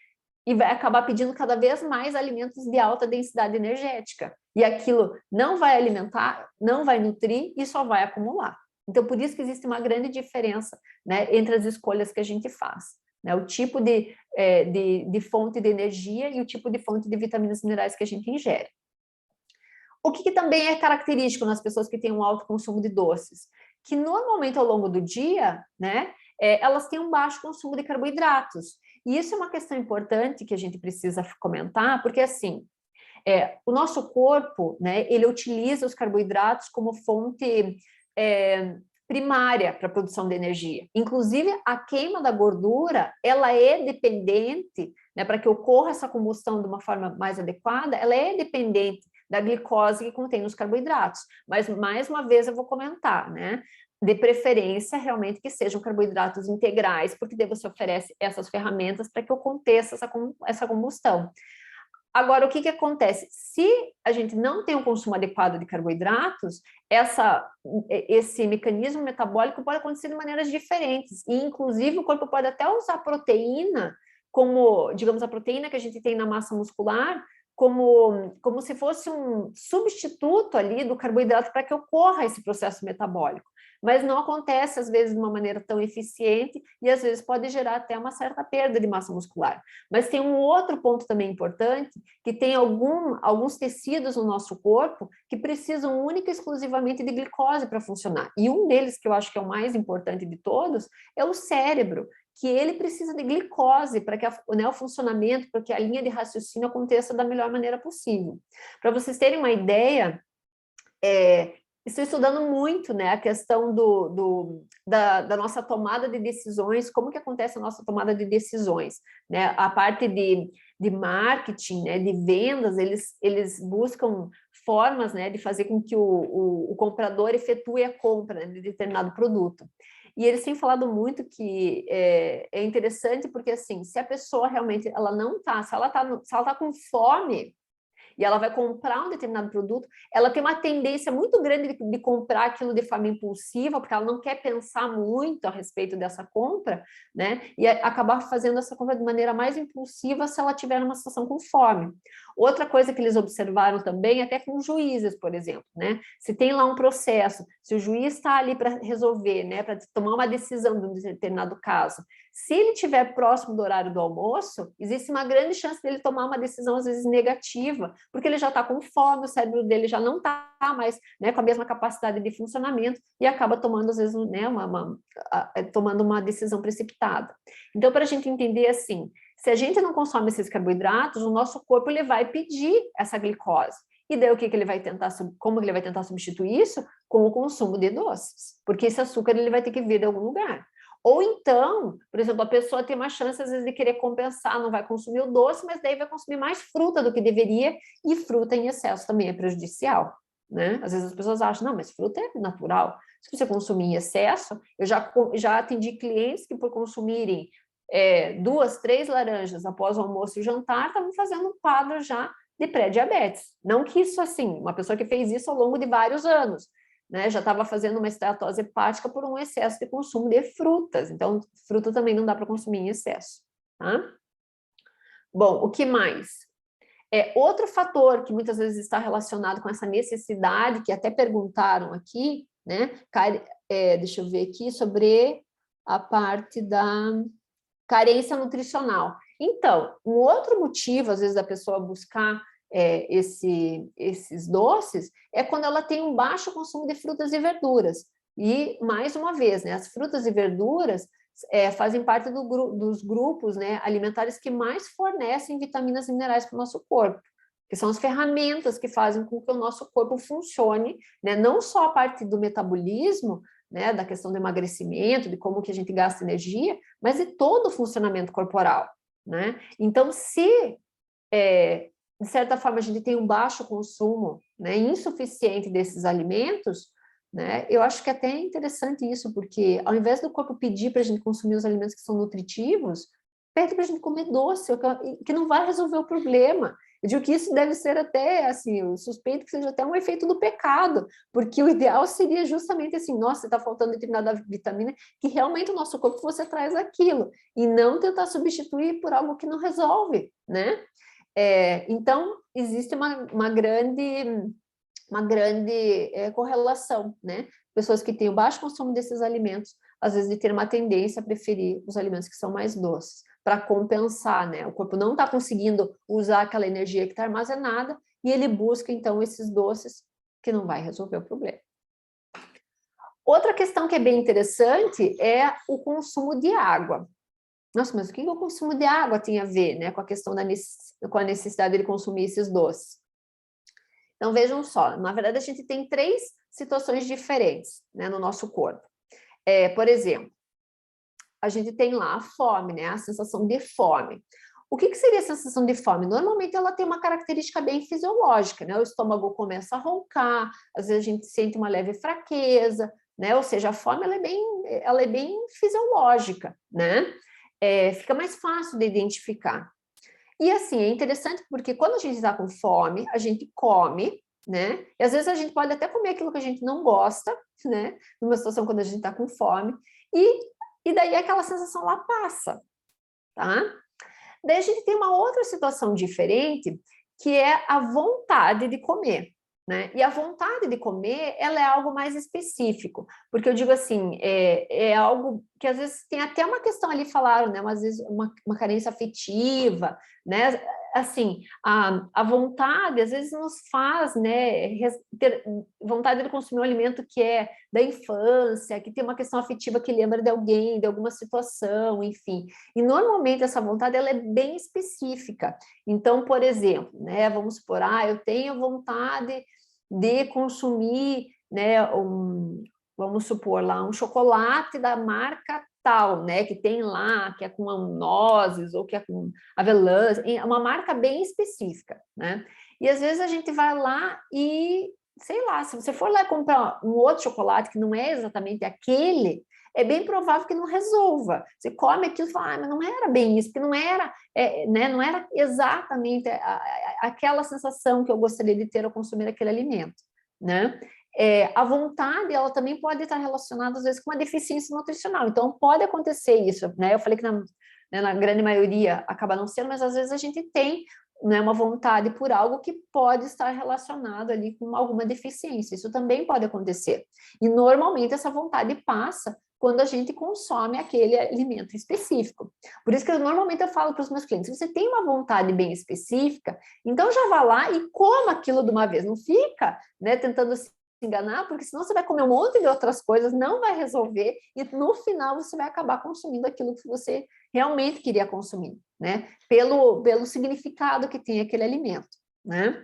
e vai acabar pedindo cada vez mais alimentos de alta densidade energética. E aquilo não vai alimentar, não vai nutrir e só vai acumular. Então, por isso que existe uma grande diferença, né, entre as escolhas que a gente faz. Né, o tipo de fonte de energia e o tipo de fonte de vitaminas e minerais que a gente ingere. O que também é característico nas pessoas que têm um alto consumo de doces? Que normalmente ao longo do dia, né, elas têm um baixo consumo de carboidratos. E isso é uma questão importante que a gente precisa comentar, porque assim, o nosso corpo, né, ele utiliza os carboidratos como fonte primária para a produção de energia. Inclusive, a queima da gordura, ela é dependente, né, para que ocorra essa combustão de uma forma mais adequada, ela é dependente da glicose que contém nos carboidratos. Mas, mais uma vez, eu vou comentar, né? De preferência, realmente, que sejam carboidratos integrais, porque daí você oferece essas ferramentas para que aconteça essa combustão. Agora, o que acontece? Se a gente não tem um consumo adequado de carboidratos, esse mecanismo metabólico pode acontecer de maneiras diferentes, e inclusive o corpo pode até usar proteína, como, digamos, a proteína que a gente tem na massa muscular, como se fosse um substituto ali do carboidrato para que ocorra esse processo metabólico. Mas não acontece, às vezes, de uma maneira tão eficiente e, às vezes, pode gerar até uma certa perda de massa muscular. Mas tem um outro ponto também importante, que tem alguns tecidos no nosso corpo que precisam única e exclusivamente de glicose para funcionar. E um deles, que eu acho que é o mais importante de todos, é o cérebro, que ele precisa de glicose para que o funcionamento, para que a linha de raciocínio aconteça da melhor maneira possível. Para vocês terem uma ideia, estou estudando muito, né, a questão da nossa tomada de decisões, como que acontece a nossa tomada de decisões, né, a parte de marketing, né, de vendas, eles buscam formas, né, de fazer com que o comprador efetue a compra, né, de determinado produto. E eles têm falado muito que é interessante porque, assim, se a pessoa realmente, ela não está, se ela tá com fome, e ela vai comprar um determinado produto, ela tem uma tendência muito grande de comprar aquilo de forma impulsiva, porque ela não quer pensar muito a respeito dessa compra, né? E acabar fazendo essa compra de maneira mais impulsiva se ela tiver numa situação com fome. Outra coisa que eles observaram também, até com juízes, por exemplo, né? Se tem lá um processo, se o juiz está ali para resolver, né? Para tomar uma decisão de um determinado caso, se ele estiver próximo do horário do almoço, existe uma grande chance dele tomar uma decisão, às vezes, negativa, porque ele já está com fome, o cérebro dele já não está mais, né, com a mesma capacidade de funcionamento e acaba tomando, às vezes, né, tomando uma decisão precipitada. Então, para a gente entender assim, se a gente não consome esses carboidratos, o nosso corpo ele vai pedir essa glicose. E daí o que ele vai tentar, como ele vai tentar substituir isso? Com o consumo de doces, porque esse açúcar ele vai ter que vir de algum lugar. Ou então, por exemplo, a pessoa tem uma chance, às vezes, de querer compensar, não vai consumir o doce, mas daí vai consumir mais fruta do que deveria, e fruta em excesso também é prejudicial, né? Às vezes as pessoas acham, não, mas fruta é natural. Se você consumir em excesso, eu já atendi clientes que por consumirem 2, 3 laranjas após o almoço e jantar, estavam fazendo um quadro já de pré-diabetes. Não que isso, assim, uma pessoa que fez isso ao longo de vários anos, né, já estava fazendo uma esteatose hepática por um excesso de consumo de frutas. Então, fruta também não dá para consumir em excesso, tá? Bom, o que mais? Outro fator que muitas vezes está relacionado com essa necessidade, que até perguntaram aqui, né? Deixa eu ver aqui, sobre a parte da carência nutricional. Então, um outro motivo, às vezes, da pessoa buscar esses doces é quando ela tem um baixo consumo de frutas e verduras. E, mais uma vez, né, as frutas e verduras fazem parte dos grupos, né, alimentares que mais fornecem vitaminas e minerais para o nosso corpo, que são as ferramentas que fazem com que o nosso corpo funcione, né, não só a parte do metabolismo, né, da questão do emagrecimento, de como que a gente gasta energia, mas de todo o funcionamento corporal, né? Então, se de certa forma a gente tem um baixo consumo, né, insuficiente desses alimentos, né, eu acho que até é interessante isso, porque ao invés do corpo pedir para a gente consumir os alimentos que são nutritivos, pede para a gente comer doce, que não vai resolver o problema. Eu digo que isso deve ser até, assim, eu suspeito que seja até um efeito do pecado, porque o ideal seria justamente assim, nossa, está faltando determinada vitamina, que realmente o nosso corpo você traz aquilo, e não tentar substituir por algo que não resolve, né? Então, existe uma grande correlação, né? Pessoas que têm o baixo consumo desses alimentos, às vezes de ter uma tendência a preferir os alimentos que são mais doces, para compensar, né? O corpo não está conseguindo usar aquela energia que está armazenada e ele busca, então, esses doces que não vai resolver o problema. Outra questão que é bem interessante é o consumo de água. Nossa, mas o que o consumo de água tem a ver, né, com a questão com a necessidade de consumir esses doces? Então, vejam só, na verdade, a gente tem 3 situações diferentes, né, no nosso corpo. Por exemplo, a gente tem lá a fome, né, a sensação de fome. O que seria a sensação de fome? Normalmente ela tem uma característica bem fisiológica, né? O estômago começa a roncar, às vezes a gente sente uma leve fraqueza, né? Ou seja, a fome ela é bem fisiológica, né? Fica mais fácil de identificar. E assim, é interessante porque quando a gente está com fome, a gente come, né? E às vezes a gente pode até comer aquilo que a gente não gosta, né? Numa situação quando a gente está com fome, e daí aquela sensação lá passa, tá? Daí a gente tem uma outra situação diferente, que é a vontade de comer, né? E a vontade de comer, ela é algo mais específico, porque eu digo assim, é algo que às vezes tem até uma questão ali, falaram, né? Às vezes uma carência afetiva, né? Assim, a vontade às vezes nos faz, né, ter vontade de consumir um alimento que é da infância, que tem uma questão afetiva que lembra de alguém, de alguma situação, enfim. E normalmente essa vontade ela é bem específica. Então, por exemplo, né, vamos supor, eu tenho vontade de consumir, né, vamos supor lá, um chocolate da marca tal, né, que tem lá, que é com nozes ou que é com avelãs, uma marca bem específica, né? E às vezes a gente vai lá e, sei lá, se você for lá comprar um outro chocolate que não é exatamente aquele, é bem provável que não resolva. Você come aquilo e fala, mas não era bem isso, porque não era, né, não era exatamente aquela sensação que eu gostaria de ter ao consumir aquele alimento, né? A vontade, ela também pode estar relacionada, às vezes, com uma deficiência nutricional. Então, pode acontecer isso, né? Eu falei que na grande maioria acaba não sendo, mas às vezes a gente tem, né, uma vontade por algo que pode estar relacionado ali com alguma deficiência. Isso também pode acontecer. E, normalmente, essa vontade passa quando a gente consome aquele alimento específico. Por isso que normalmente eu falo para os meus clientes, se você tem uma vontade bem específica, então já vá lá e coma aquilo de uma vez. Não fica, né, tentando se enganar, porque senão você vai comer um monte de outras coisas, não vai resolver, e no final você vai acabar consumindo aquilo que você realmente queria consumir, né? Pelo significado que tem aquele alimento, né?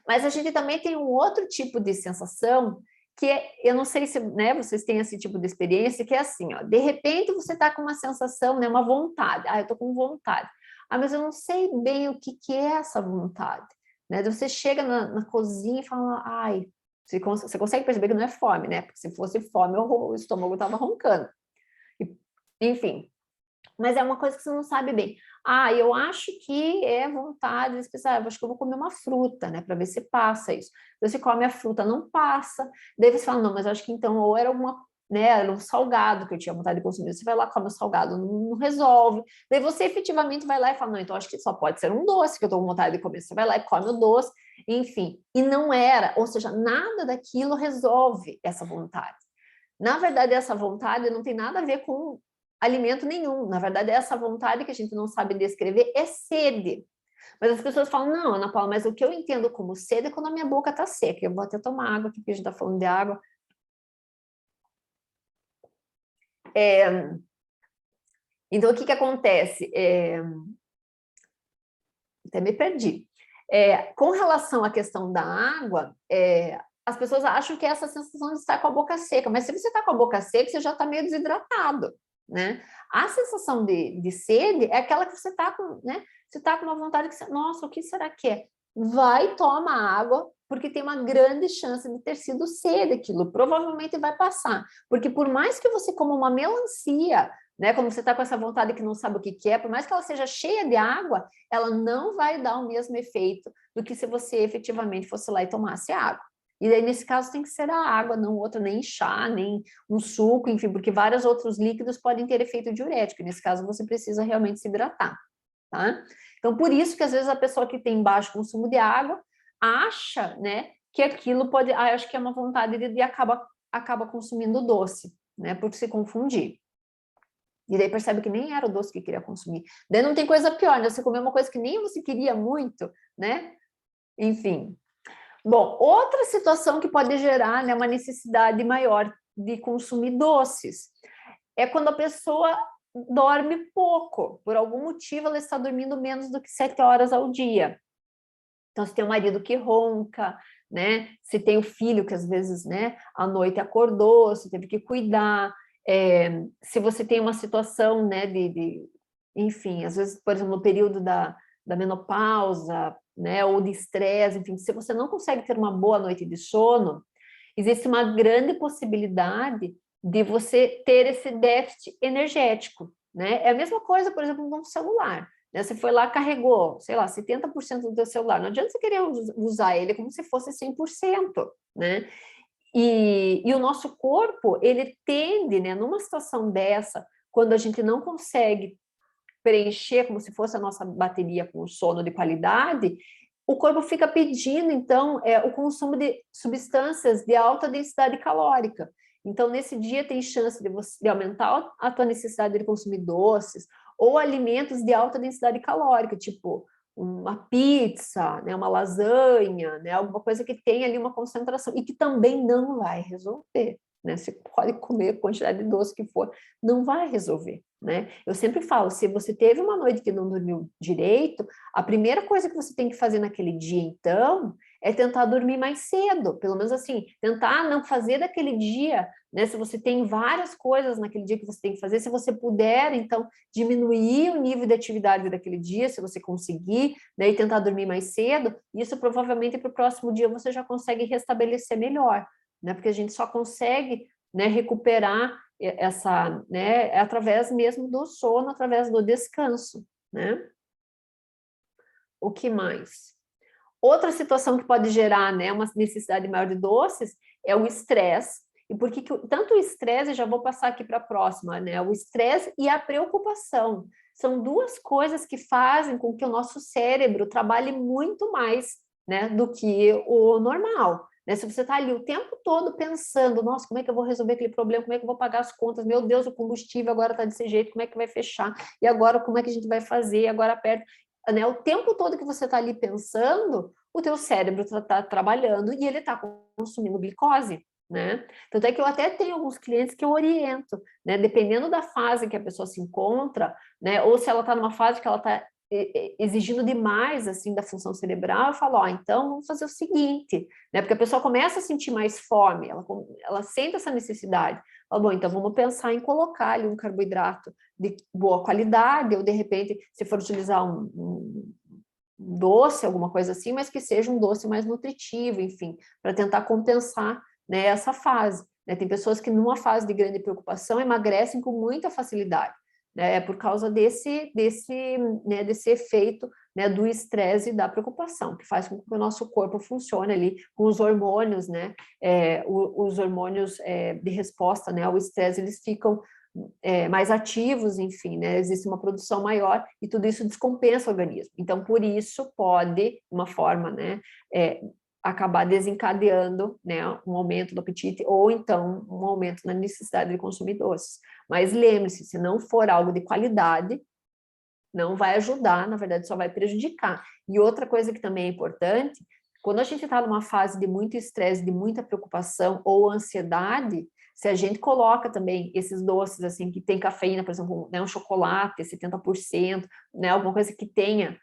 Mas a gente também tem um outro tipo de sensação, que eu não sei se, né, vocês têm esse tipo de experiência, que é assim, ó, de repente você está com uma sensação, né, uma vontade, eu estou com vontade, mas eu não sei bem o que é essa vontade, né? Você chega na cozinha e fala, você consegue perceber que não é fome, né? Porque se fosse fome, o estômago estava roncando. Enfim, mas é uma coisa que você não sabe bem. Ah, eu acho que é vontade, eu acho que eu vou comer uma fruta, né, para ver se passa isso. Então, você come a fruta, não passa. Daí você fala, não, mas eu acho que então, ou era alguma, né, era um salgado que eu tinha vontade de consumir. Você vai lá, come o salgado, não resolve. Daí você efetivamente vai lá e fala, não, então acho que só pode ser um doce que eu estou com vontade de comer. Você vai lá e come o doce, enfim. E não era, ou seja, nada daquilo resolve essa vontade. Na verdade, essa vontade não tem nada a ver com alimento nenhum. Na verdade, essa vontade que a gente não sabe descrever é sede. Mas as pessoas falam, não, Ana Paula, mas o que eu entendo como sede é quando a minha boca está seca. Eu vou até tomar água aqui, porque a gente está falando de água. Então, o que acontece? Até me perdi. Com relação à questão da água, as pessoas acham que é essa sensação de estar com a boca seca, mas se você está com a boca seca, você já está meio desidratado, né? A sensação de sede é aquela que você está com, né? Você está com uma vontade que você, nossa, o que será que é? Vai, toma água, porque tem uma grande chance de ter sido sede aquilo, provavelmente vai passar, porque por mais que você coma uma melancia, né, quando você está com essa vontade que não sabe o que é, por mais que ela seja cheia de água, ela não vai dar o mesmo efeito do que se você efetivamente fosse lá e tomasse água. E daí, nesse caso, tem que ser a água, não outra, nem chá, nem um suco, enfim, porque vários outros líquidos podem ter efeito diurético. E nesse caso, você precisa realmente se hidratar, tá? Então, por isso que às vezes a pessoa que tem baixo consumo de água acha, né, que aquilo pode, acho que é uma vontade de acaba consumindo doce, né, por se confundir. E daí percebe que nem era o doce que queria consumir. Daí não tem coisa pior, né? Você comeu uma coisa que nem você queria muito, né? Enfim. Bom, outra situação que pode gerar, né, uma necessidade maior de consumir doces é quando a pessoa dorme pouco. Por algum motivo, ela está dormindo menos do que 7 horas ao dia. Então, se tem um marido que ronca, né? Se tem o filho que às vezes, né, à noite acordou, se teve que cuidar, se você tem uma situação, né, enfim, às vezes, por exemplo, no período da menopausa, né, ou de estresse, enfim, se você não consegue ter uma boa noite de sono, existe uma grande possibilidade de você ter esse déficit energético, né? É a mesma coisa, por exemplo, no celular. Né? Você foi lá, carregou, sei lá, 70% do seu celular. Não adianta você querer usar ele como se fosse 100%, né? E o nosso corpo, ele tende, né, numa situação dessa, quando a gente não consegue preencher como se fosse a nossa bateria com sono de qualidade, o corpo fica pedindo, então, o consumo de substâncias de alta densidade calórica. Então, nesse dia tem chance de aumentar a tua necessidade de consumir doces ou alimentos de alta densidade calórica, tipo uma pizza, né, uma lasanha, né, alguma coisa que tenha ali uma concentração e que também não vai resolver. Né? Você pode comer a quantidade de doce que for, não vai resolver. Né? Eu sempre falo, se você teve uma noite que não dormiu direito, a primeira coisa que você tem que fazer naquele dia, então, é tentar dormir mais cedo, pelo menos assim, tentar não fazer daquele dia, né? Se você tem várias coisas naquele dia que você tem que fazer, se você puder, então, diminuir o nível de atividade daquele dia, se você conseguir, né? E tentar dormir mais cedo, isso provavelmente para o próximo dia você já consegue restabelecer melhor, né? Porque a gente só consegue, né, recuperar essa, né, através mesmo do sono, através do descanso, né? O que mais? Outra situação que pode gerar, né, uma necessidade maior de doces é o estresse. E por que tanto o estresse, já vou passar aqui para a próxima, né? O estresse e a preocupação são duas coisas que fazem com que o nosso cérebro trabalhe muito mais, né, do que o normal. Né? Se você está ali o tempo todo pensando, nossa, como é que eu vou resolver aquele problema? Como é que eu vou pagar as contas? Meu Deus, o combustível agora está desse jeito, como é que vai fechar? E agora, como é que a gente vai fazer? Agora perto. Né? O tempo todo que você está ali pensando, o teu cérebro está trabalhando e ele está consumindo glicose. Né? Tanto é que eu até tenho alguns clientes que eu oriento, né? Dependendo da fase que a pessoa se encontra, né? Ou se ela está numa fase que ela está exigindo demais assim da função cerebral, eu falo, então vamos fazer o seguinte, né? Porque a pessoa começa a sentir mais fome, ela sente essa necessidade. Fala, bom, então vamos pensar em colocar ali um carboidrato de boa qualidade, ou de repente, se for utilizar um doce, alguma coisa assim, mas que seja um doce mais nutritivo, enfim, para tentar compensar, né, essa fase. Né? Tem pessoas que numa fase de grande preocupação emagrecem com muita facilidade. né? É por causa desse efeito, né, do estresse e da preocupação, que faz com que o nosso corpo funcione ali com os hormônios, né? Os hormônios de resposta, né, ao estresse, eles ficam mais ativos, enfim, né? Existe uma produção maior e tudo isso descompensa o organismo. Então, por isso, pode, uma forma, né, acabar desencadeando, né, um aumento do apetite ou então um aumento na necessidade de consumir doces. Mas lembre-se, se não for algo de qualidade, não vai ajudar, na verdade, só vai prejudicar. E outra coisa que também é importante, quando a gente está numa fase de muito estresse, de muita preocupação ou ansiedade, se a gente coloca também esses doces, assim, que tem cafeína, por exemplo, né, um chocolate, 70%, né, alguma coisa que tenha,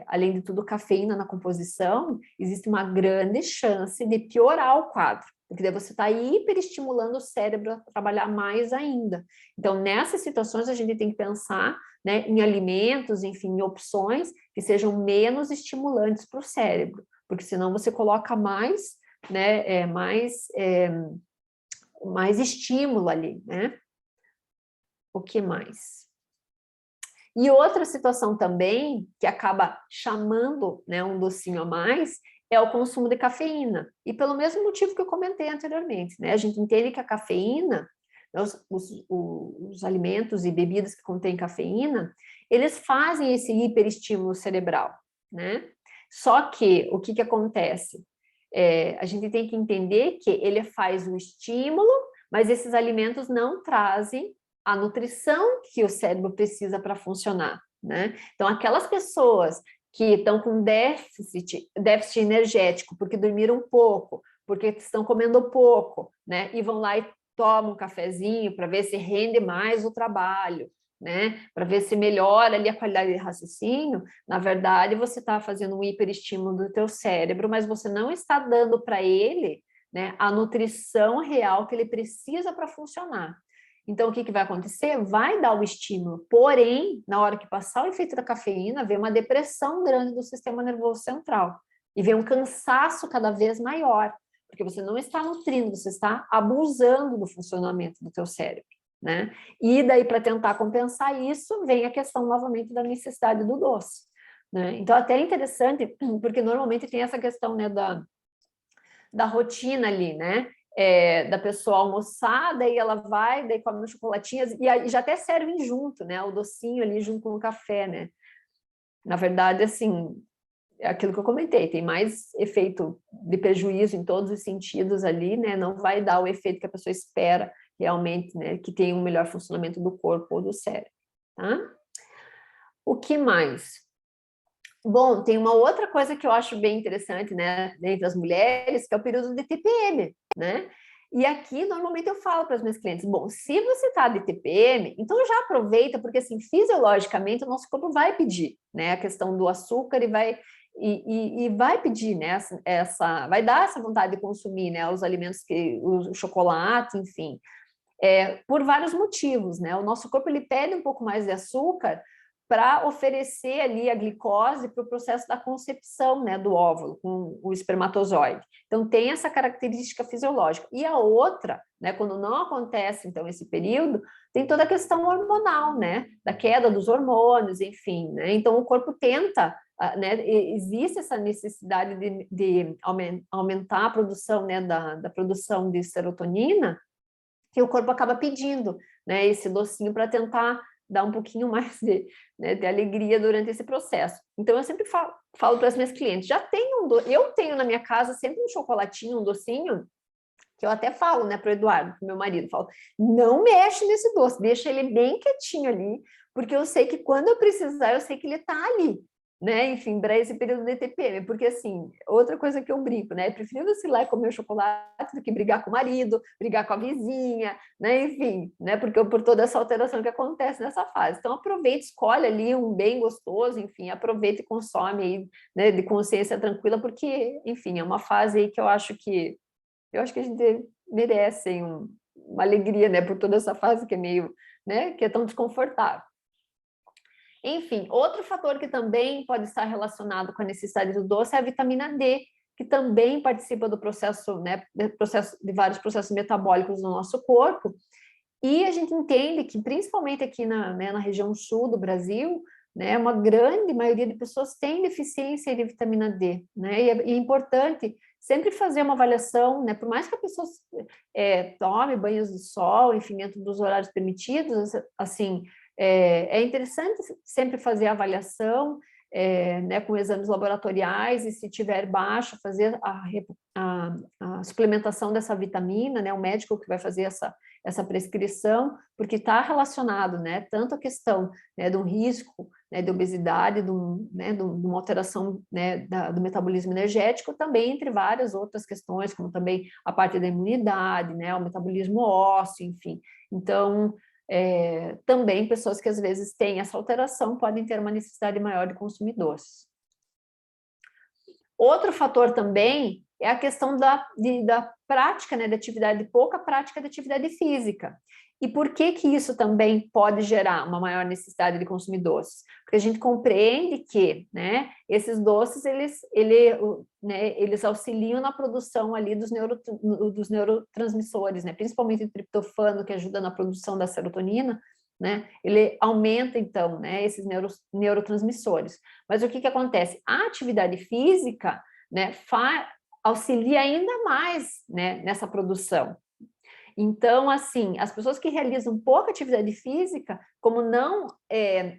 além de tudo, cafeína na composição, existe uma grande chance de piorar o quadro, porque daí você está hiperestimulando o cérebro a trabalhar mais ainda. Então, nessas situações, a gente tem que pensar, né, em alimentos, enfim, em opções que sejam menos estimulantes para o cérebro, porque senão você coloca mais, né, mais estímulo ali, né? O que mais? E outra situação também, que acaba chamando, né, um docinho a mais, é o consumo de cafeína. E pelo mesmo motivo que eu comentei anteriormente, né? A gente entende que a cafeína, os alimentos e bebidas que contêm cafeína, eles fazem esse hiperestímulo cerebral, né? Só que, o que acontece? A gente tem que entender que ele faz o estímulo, mas esses alimentos não trazem a nutrição que o cérebro precisa para funcionar, né? Então, aquelas pessoas que estão com déficit energético, porque dormiram pouco, porque estão comendo pouco, né? E vão lá e tomam um cafezinho para ver se rende mais o trabalho, né? Para ver se melhora ali a qualidade de raciocínio. Na verdade, você está fazendo um hiperestímulo do teu cérebro, mas você não está dando para ele, né, a nutrição real que ele precisa para funcionar. Então, o que vai acontecer? Vai dar o estímulo, porém, na hora que passar o efeito da cafeína, vem uma depressão grande do sistema nervoso central e vem um cansaço cada vez maior, porque você não está nutrindo, você está abusando do funcionamento do teu cérebro, né? E daí, para tentar compensar isso, vem a questão novamente da necessidade do doce, né? Então, até é interessante, porque normalmente tem essa questão, né, da rotina ali, né? Da pessoa almoçar, daí ela vai, daí come chocolatinhas, e já até servem junto, né? O docinho ali junto com o café, né? Na verdade, assim, é aquilo que eu comentei, tem mais efeito de prejuízo em todos os sentidos ali, né? Não vai dar o efeito que a pessoa espera realmente, né? Que tenha um melhor funcionamento do corpo ou do cérebro, tá? O que mais? Bom, tem uma outra coisa que eu acho bem interessante, né, entre as mulheres, que é o período de TPM, né? E aqui, normalmente, eu falo para os meus clientes, bom, se você está de TPM, então já aproveita, porque, assim, fisiologicamente, o nosso corpo vai pedir, né, a questão do açúcar e vai pedir, né, vai dar essa vontade de consumir, né, os alimentos, o chocolate, enfim, por vários motivos, né? O nosso corpo, ele pede um pouco mais de açúcar para oferecer ali a glicose para o processo da concepção, né, do óvulo, com o espermatozoide. Então, tem essa característica fisiológica. E a outra, né, quando não acontece, então, esse período, tem toda a questão hormonal, né, da queda dos hormônios, enfim, né? Então, o corpo tenta, né, existe essa necessidade de aumentar a produção, né, da produção de serotonina, que o corpo acaba pedindo, né, esse docinho para tentar dar um pouquinho mais né, de alegria durante esse processo. Então, eu sempre falo para as minhas clientes, eu tenho na minha casa sempre um chocolatinho, um docinho, que eu até falo, né, para o Eduardo, para o meu marido, falo, não mexe nesse doce, deixa ele bem quietinho ali, porque eu sei que quando eu precisar, eu sei que ele está ali, né, enfim, para esse período de TPM, porque, assim, outra coisa que eu brinco, né, eu prefiro você ir lá e comer o chocolate do que brigar com o marido, brigar com a vizinha, né, enfim, né, porque por toda essa alteração que acontece nessa fase. Então, aproveita, escolhe ali um bem gostoso, enfim, aproveita e consome aí, né, de consciência tranquila, porque, enfim, é uma fase aí que eu acho que a gente merece uma alegria, né, por toda essa fase que é meio, né, que é tão desconfortável. Enfim, outro fator que também pode estar relacionado com a necessidade do doce é a vitamina D, que também participa do processo, né, de vários processos metabólicos no nosso corpo, E a gente entende que, principalmente aqui na região sul do Brasil, né, uma grande maioria de pessoas tem deficiência de vitamina D, né, e é importante sempre fazer uma avaliação, né, por mais que a pessoa tome banhos de sol, enfim, dentro dos horários permitidos, assim, é interessante sempre fazer a avaliação, né, com exames laboratoriais, e se tiver baixa, fazer a suplementação dessa vitamina, né, o médico que vai fazer essa prescrição, porque está relacionado, né, tanto a questão, né, do risco, né, de obesidade, né, de uma alteração, né, do metabolismo energético, também entre várias outras questões, como também a parte da imunidade, né, o metabolismo ósseo, enfim. Então, também pessoas que às vezes têm essa alteração podem ter uma necessidade maior de consumir doces. Outro fator também é a questão da prática, né, de pouca prática de atividade física. E por que isso também pode gerar uma maior necessidade de consumir doces? Porque a gente compreende que, né, esses doces, eles auxiliam na produção ali dos neurotransmissores, né, principalmente o triptofano, que ajuda na produção da serotonina, né, ele aumenta, então, né, esses neurotransmissores. Mas o que acontece? A atividade física, né, auxilia ainda mais, né, nessa produção. Então, assim, as pessoas que realizam pouca atividade física, como não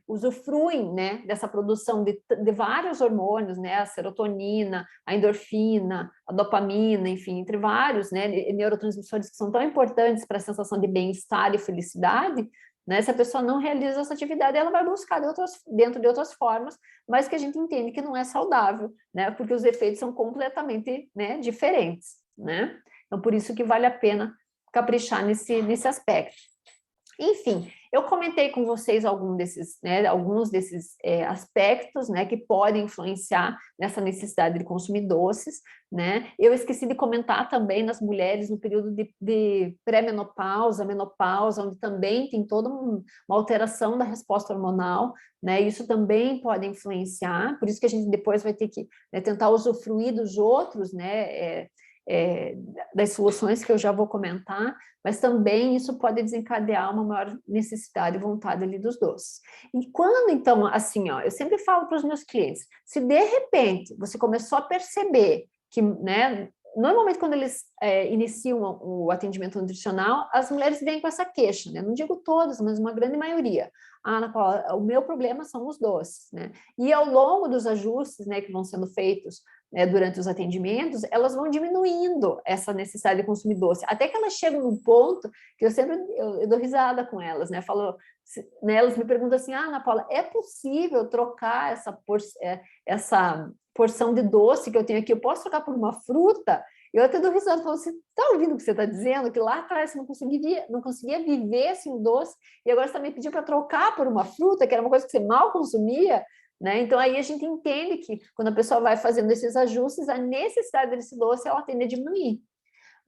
usufruem, né, dessa produção de vários hormônios, né, a serotonina, a endorfina, a dopamina, enfim, entre vários, né, neurotransmissores que são tão importantes para a sensação de bem-estar e felicidade, né, se a pessoa não realiza essa atividade, ela vai buscar dentro de outras formas, mas que a gente entende que não é saudável, né, porque os efeitos são completamente, né, diferentes, né? Então, por isso que vale a pena caprichar nesse aspecto. Enfim, eu comentei com vocês alguns desses aspectos, né, que podem influenciar nessa necessidade de consumir doces, né? Eu esqueci de comentar também nas mulheres no período de pré-menopausa, menopausa, onde também tem toda uma alteração da resposta hormonal, né? Isso também pode influenciar, por isso que a gente depois vai ter que, né, tentar usufruir dos outros, né, das soluções que eu já vou comentar, mas também isso pode desencadear uma maior necessidade e vontade ali dos doces. E quando, então, assim, ó, eu sempre falo para os meus clientes, se de repente você começou a perceber que, né, normalmente quando eles iniciam o atendimento nutricional, as mulheres vêm com essa queixa, né? Não digo todas, mas uma grande maioria. Ah, Ana Paula, o meu problema são os doces, né? E ao longo dos ajustes, né, que vão sendo feitos durante os atendimentos, elas vão diminuindo essa necessidade de consumir doce, até que elas chegam num ponto que eu dou risada com elas, né? Falo, né, elas me perguntam assim, Ana Paula, é possível trocar essa porção de doce que eu tenho aqui, eu posso trocar por uma fruta? Eu até dou risada, falo, você está ouvindo o que você está dizendo? Que lá atrás você não conseguia viver sem o doce, e agora você também pediu para trocar por uma fruta, que era uma coisa que você mal consumia, né? Então, aí a gente entende que quando a pessoa vai fazendo esses ajustes, a necessidade desse doce, ela tende a diminuir.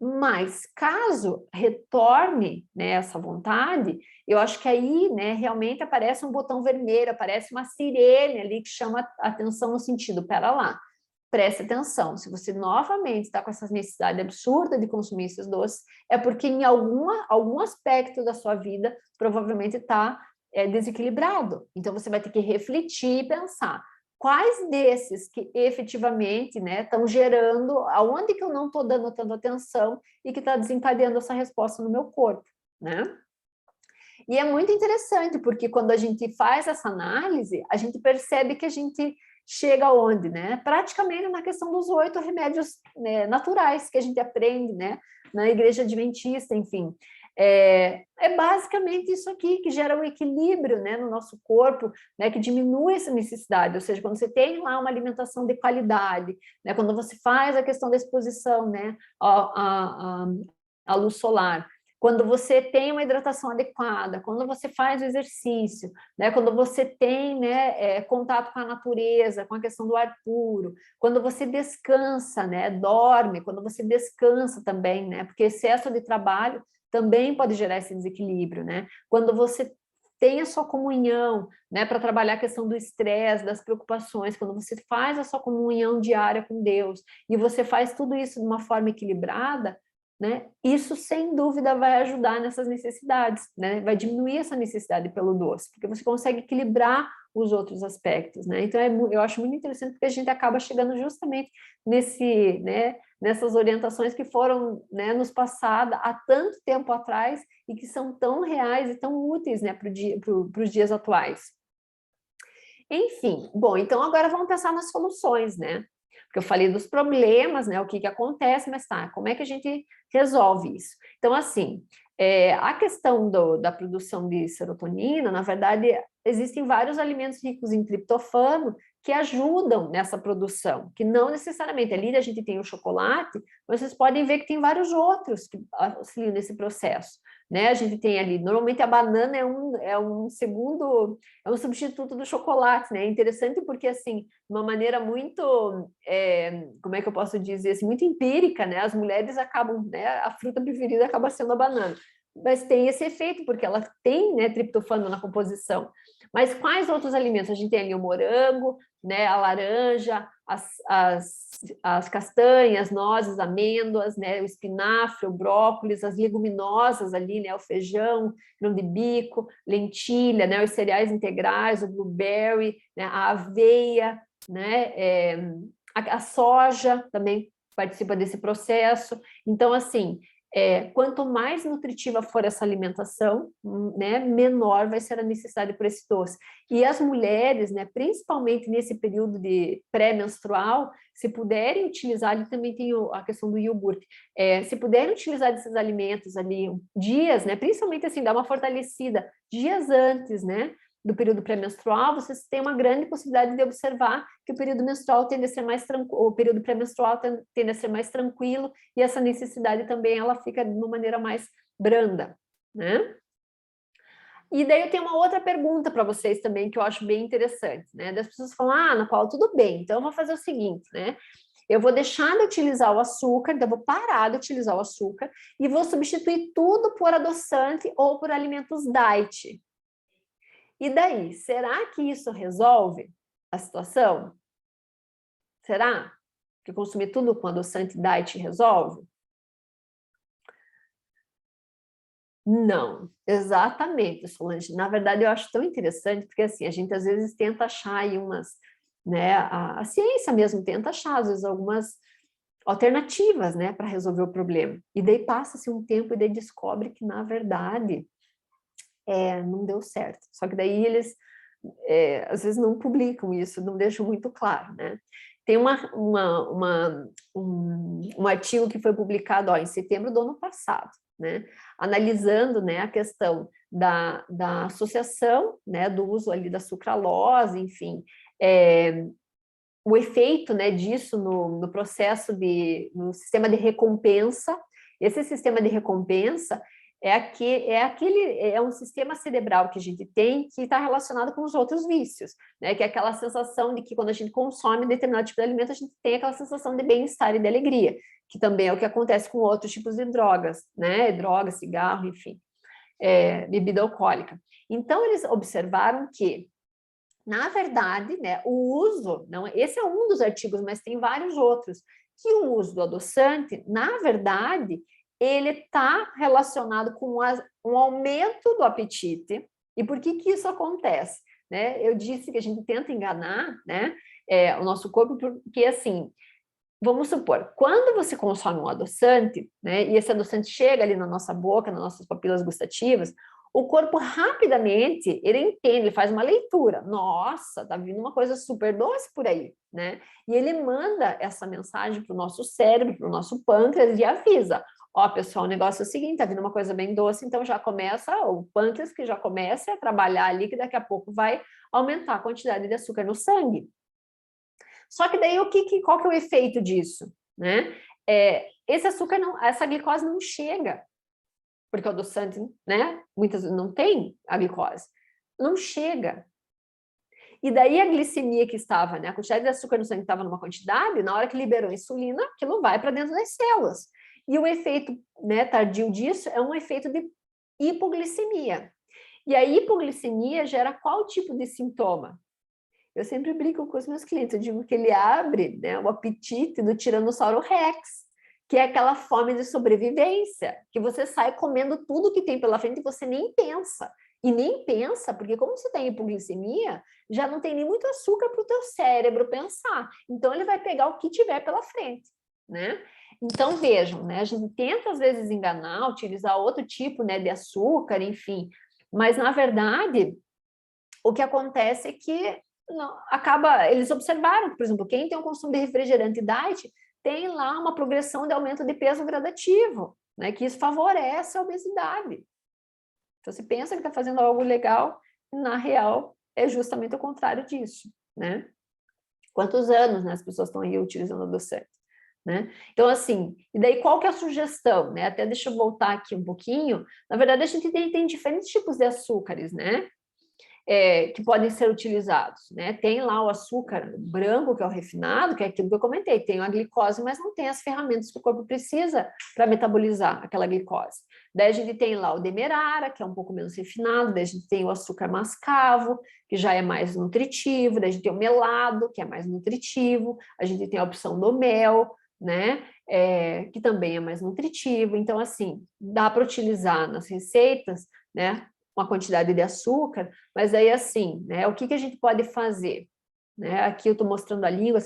Mas, caso retorne, né, essa vontade, eu acho que aí, né, realmente aparece um botão vermelho, aparece uma sirene ali que chama a atenção no sentido, pera lá, preste atenção, se você novamente está com essa necessidade absurda de consumir esses doces, é porque em algum aspecto da sua vida provavelmente está desequilibrado. Então, você vai ter que refletir e pensar quais desses que efetivamente, né, estão gerando, aonde que eu não estou dando tanta atenção e que está desencadeando essa resposta no meu corpo, né? E é muito interessante, porque quando a gente faz essa análise, a gente percebe que a gente chega aonde, né? Praticamente na questão dos 8 remédios, né, naturais que a gente aprende, né, na igreja adventista, enfim. É basicamente isso aqui que gera um equilíbrio, né, no nosso corpo, né, que diminui essa necessidade, ou seja, quando você tem lá uma alimentação de qualidade, né, quando você faz a questão da exposição, né, à luz solar, quando você tem uma hidratação adequada, quando você faz o exercício, né, quando você tem, né, contato com a natureza, com a questão do ar puro, quando você descansa, né, dorme, quando você descansa também, né, porque excesso de trabalho também pode gerar esse desequilíbrio, né, quando você tem a sua comunhão, né, para trabalhar a questão do estresse, das preocupações, quando você faz a sua comunhão diária com Deus, e você faz tudo isso de uma forma equilibrada, né? Isso, sem dúvida, vai ajudar nessas necessidades, né? Vai diminuir essa necessidade pelo doce, porque você consegue equilibrar os outros aspectos, né? Então, eu acho muito interessante porque a gente acaba chegando justamente nessas orientações que foram, né, nos passadas há tanto tempo atrás e que são tão reais e tão úteis, né, para os dias atuais. Enfim, bom, então agora vamos pensar nas soluções, né? Porque eu falei dos problemas, né? O que acontece, mas tá, como é que a gente resolve isso? Então, assim, a questão da produção de serotonina, na verdade, existem vários alimentos ricos em triptofano que ajudam nessa produção, que não necessariamente, ali a gente tem o chocolate, mas vocês podem ver que tem vários outros que auxiliam nesse processo, né? A gente tem ali, normalmente a banana é um substituto do chocolate, né? É interessante porque, assim, de uma maneira muito, como é que eu posso dizer assim, muito empírica, né? As mulheres acabam, né? A fruta preferida acaba sendo a banana. Mas tem esse efeito, porque ela tem, né, triptofano na composição. Mas quais outros alimentos? A gente tem ali o morango, né, a laranja, as castanhas, nozes, amêndoas, né, o espinafre, o brócolis, as leguminosas ali, né, o feijão, grão de bico, lentilha, né, os cereais integrais, o blueberry, né, a aveia, né, a soja também participa desse processo. Então, assim, quanto mais nutritiva for essa alimentação, né, menor vai ser a necessidade por esse doce. E as mulheres, né, principalmente nesse período de pré-menstrual, se puderem utilizar, ali também tem a questão do iogurte, se puderem utilizar desses alimentos ali dias, né, principalmente assim, dar uma fortalecida dias antes, né, do período pré-menstrual, vocês têm uma grande possibilidade de observar que o período menstrual tende a ser mais tranquilo, o período pré-menstrual tende a ser mais tranquilo, e essa necessidade também ela fica de uma maneira mais branda, né? E daí eu tenho uma outra pergunta para vocês também, que eu acho bem interessante, né? Das pessoas falam, Ana Paula, tudo bem, então eu vou fazer o seguinte, né? Eu vou deixar de utilizar o açúcar, então eu vou parar de utilizar o açúcar e vou substituir tudo por adoçante ou por alimentos diet. E daí, será que isso resolve a situação? Será que consumir tudo com adoçante diet resolve? Não, exatamente, Solange. Na verdade, eu acho tão interessante, porque assim, a gente às vezes tenta achar aí umas, né, a ciência mesmo tenta achar, às vezes, algumas alternativas, né, para resolver o problema. E daí passa-se um tempo e daí descobre que, na verdade, não deu certo. Só que daí eles às vezes não publicam isso, não deixam muito claro, né? Tem um artigo que foi publicado em setembro do ano passado, né? Analisando, né, a questão da associação, né, do uso ali da sucralose, enfim, o efeito, né, disso no processo no sistema de recompensa. Esse sistema de recompensa é um sistema cerebral que a gente tem que está relacionado com os outros vícios, né? Que é aquela sensação de que quando a gente consome determinado tipo de alimento, a gente tem aquela sensação de bem-estar e de alegria, que também é o que acontece com outros tipos de drogas, né? Drogas, cigarro, enfim, bebida alcoólica. Então, eles observaram que, na verdade, né, o uso, não, esse é um dos artigos, mas tem vários outros, que o uso do adoçante, na verdade, ele está relacionado com um aumento do apetite. E por que isso acontece? Né? Eu disse que a gente tenta enganar, né, o nosso corpo, porque assim, vamos supor, quando você consome um adoçante, né, e esse adoçante chega ali na nossa boca, nas nossas papilas gustativas, o corpo rapidamente, ele entende, ele faz uma leitura. Nossa, tá vindo uma coisa super doce por aí, né? E ele manda essa mensagem para o nosso cérebro, para o nosso pâncreas e avisa. Ó, pessoal, o negócio é o seguinte, tá vindo uma coisa bem doce, então já começa, o pâncreas que já começa a trabalhar ali, que daqui a pouco vai aumentar a quantidade de açúcar no sangue. Só que daí, qual que é o efeito disso? Né? Esse açúcar, essa glicose não chega, porque o adoçante, né, muitas vezes não tem a glicose, não chega. E daí a glicemia que estava, né, a quantidade de açúcar no sangue estava numa quantidade, na hora que liberou a insulina, aquilo vai para dentro das células. E o efeito, né, tardio disso é um efeito de hipoglicemia. E a hipoglicemia gera qual tipo de sintoma? Eu sempre brinco com os meus clientes, eu digo que ele abre, né, o apetite do Tiranossauro Rex, que é aquela fome de sobrevivência, que você sai comendo tudo que tem pela frente e você nem pensa. E nem pensa, porque como você tem hipoglicemia, já não tem nem muito açúcar para o teu cérebro pensar. Então, ele vai pegar o que tiver pela frente, né? Então, vejam, né? A gente tenta, às vezes, enganar, utilizar outro tipo, né, de açúcar, enfim. Mas, na verdade, o que acontece é que eles observaram, por exemplo, quem tem um consumo de refrigerante diet tem lá uma progressão de aumento de peso gradativo, né? Que isso favorece a obesidade. Então, você pensa que está fazendo algo legal, na real, é justamente o contrário disso, né? Quantos anos, né, as pessoas estão aí utilizando adoçante, né? Então, assim, e daí qual que é a sugestão, né? Até deixa eu voltar aqui um pouquinho. Na verdade, a gente tem diferentes tipos de açúcares, né? Que podem ser utilizados, né? Tem lá o açúcar branco, que é o refinado, que é aquilo que eu comentei, tem a glicose, mas não tem as ferramentas que o corpo precisa para metabolizar aquela glicose. Daí a gente tem lá o demerara, que é um pouco menos refinado, daí a gente tem o açúcar mascavo, que já é mais nutritivo, daí a gente tem o melado, que é mais nutritivo, a gente tem a opção do mel, né? Que também é mais nutritivo. Então, assim, dá para utilizar nas receitas, né? Uma quantidade de açúcar, mas aí assim, né, o que a gente pode fazer? Né, aqui eu estou mostrando a língua,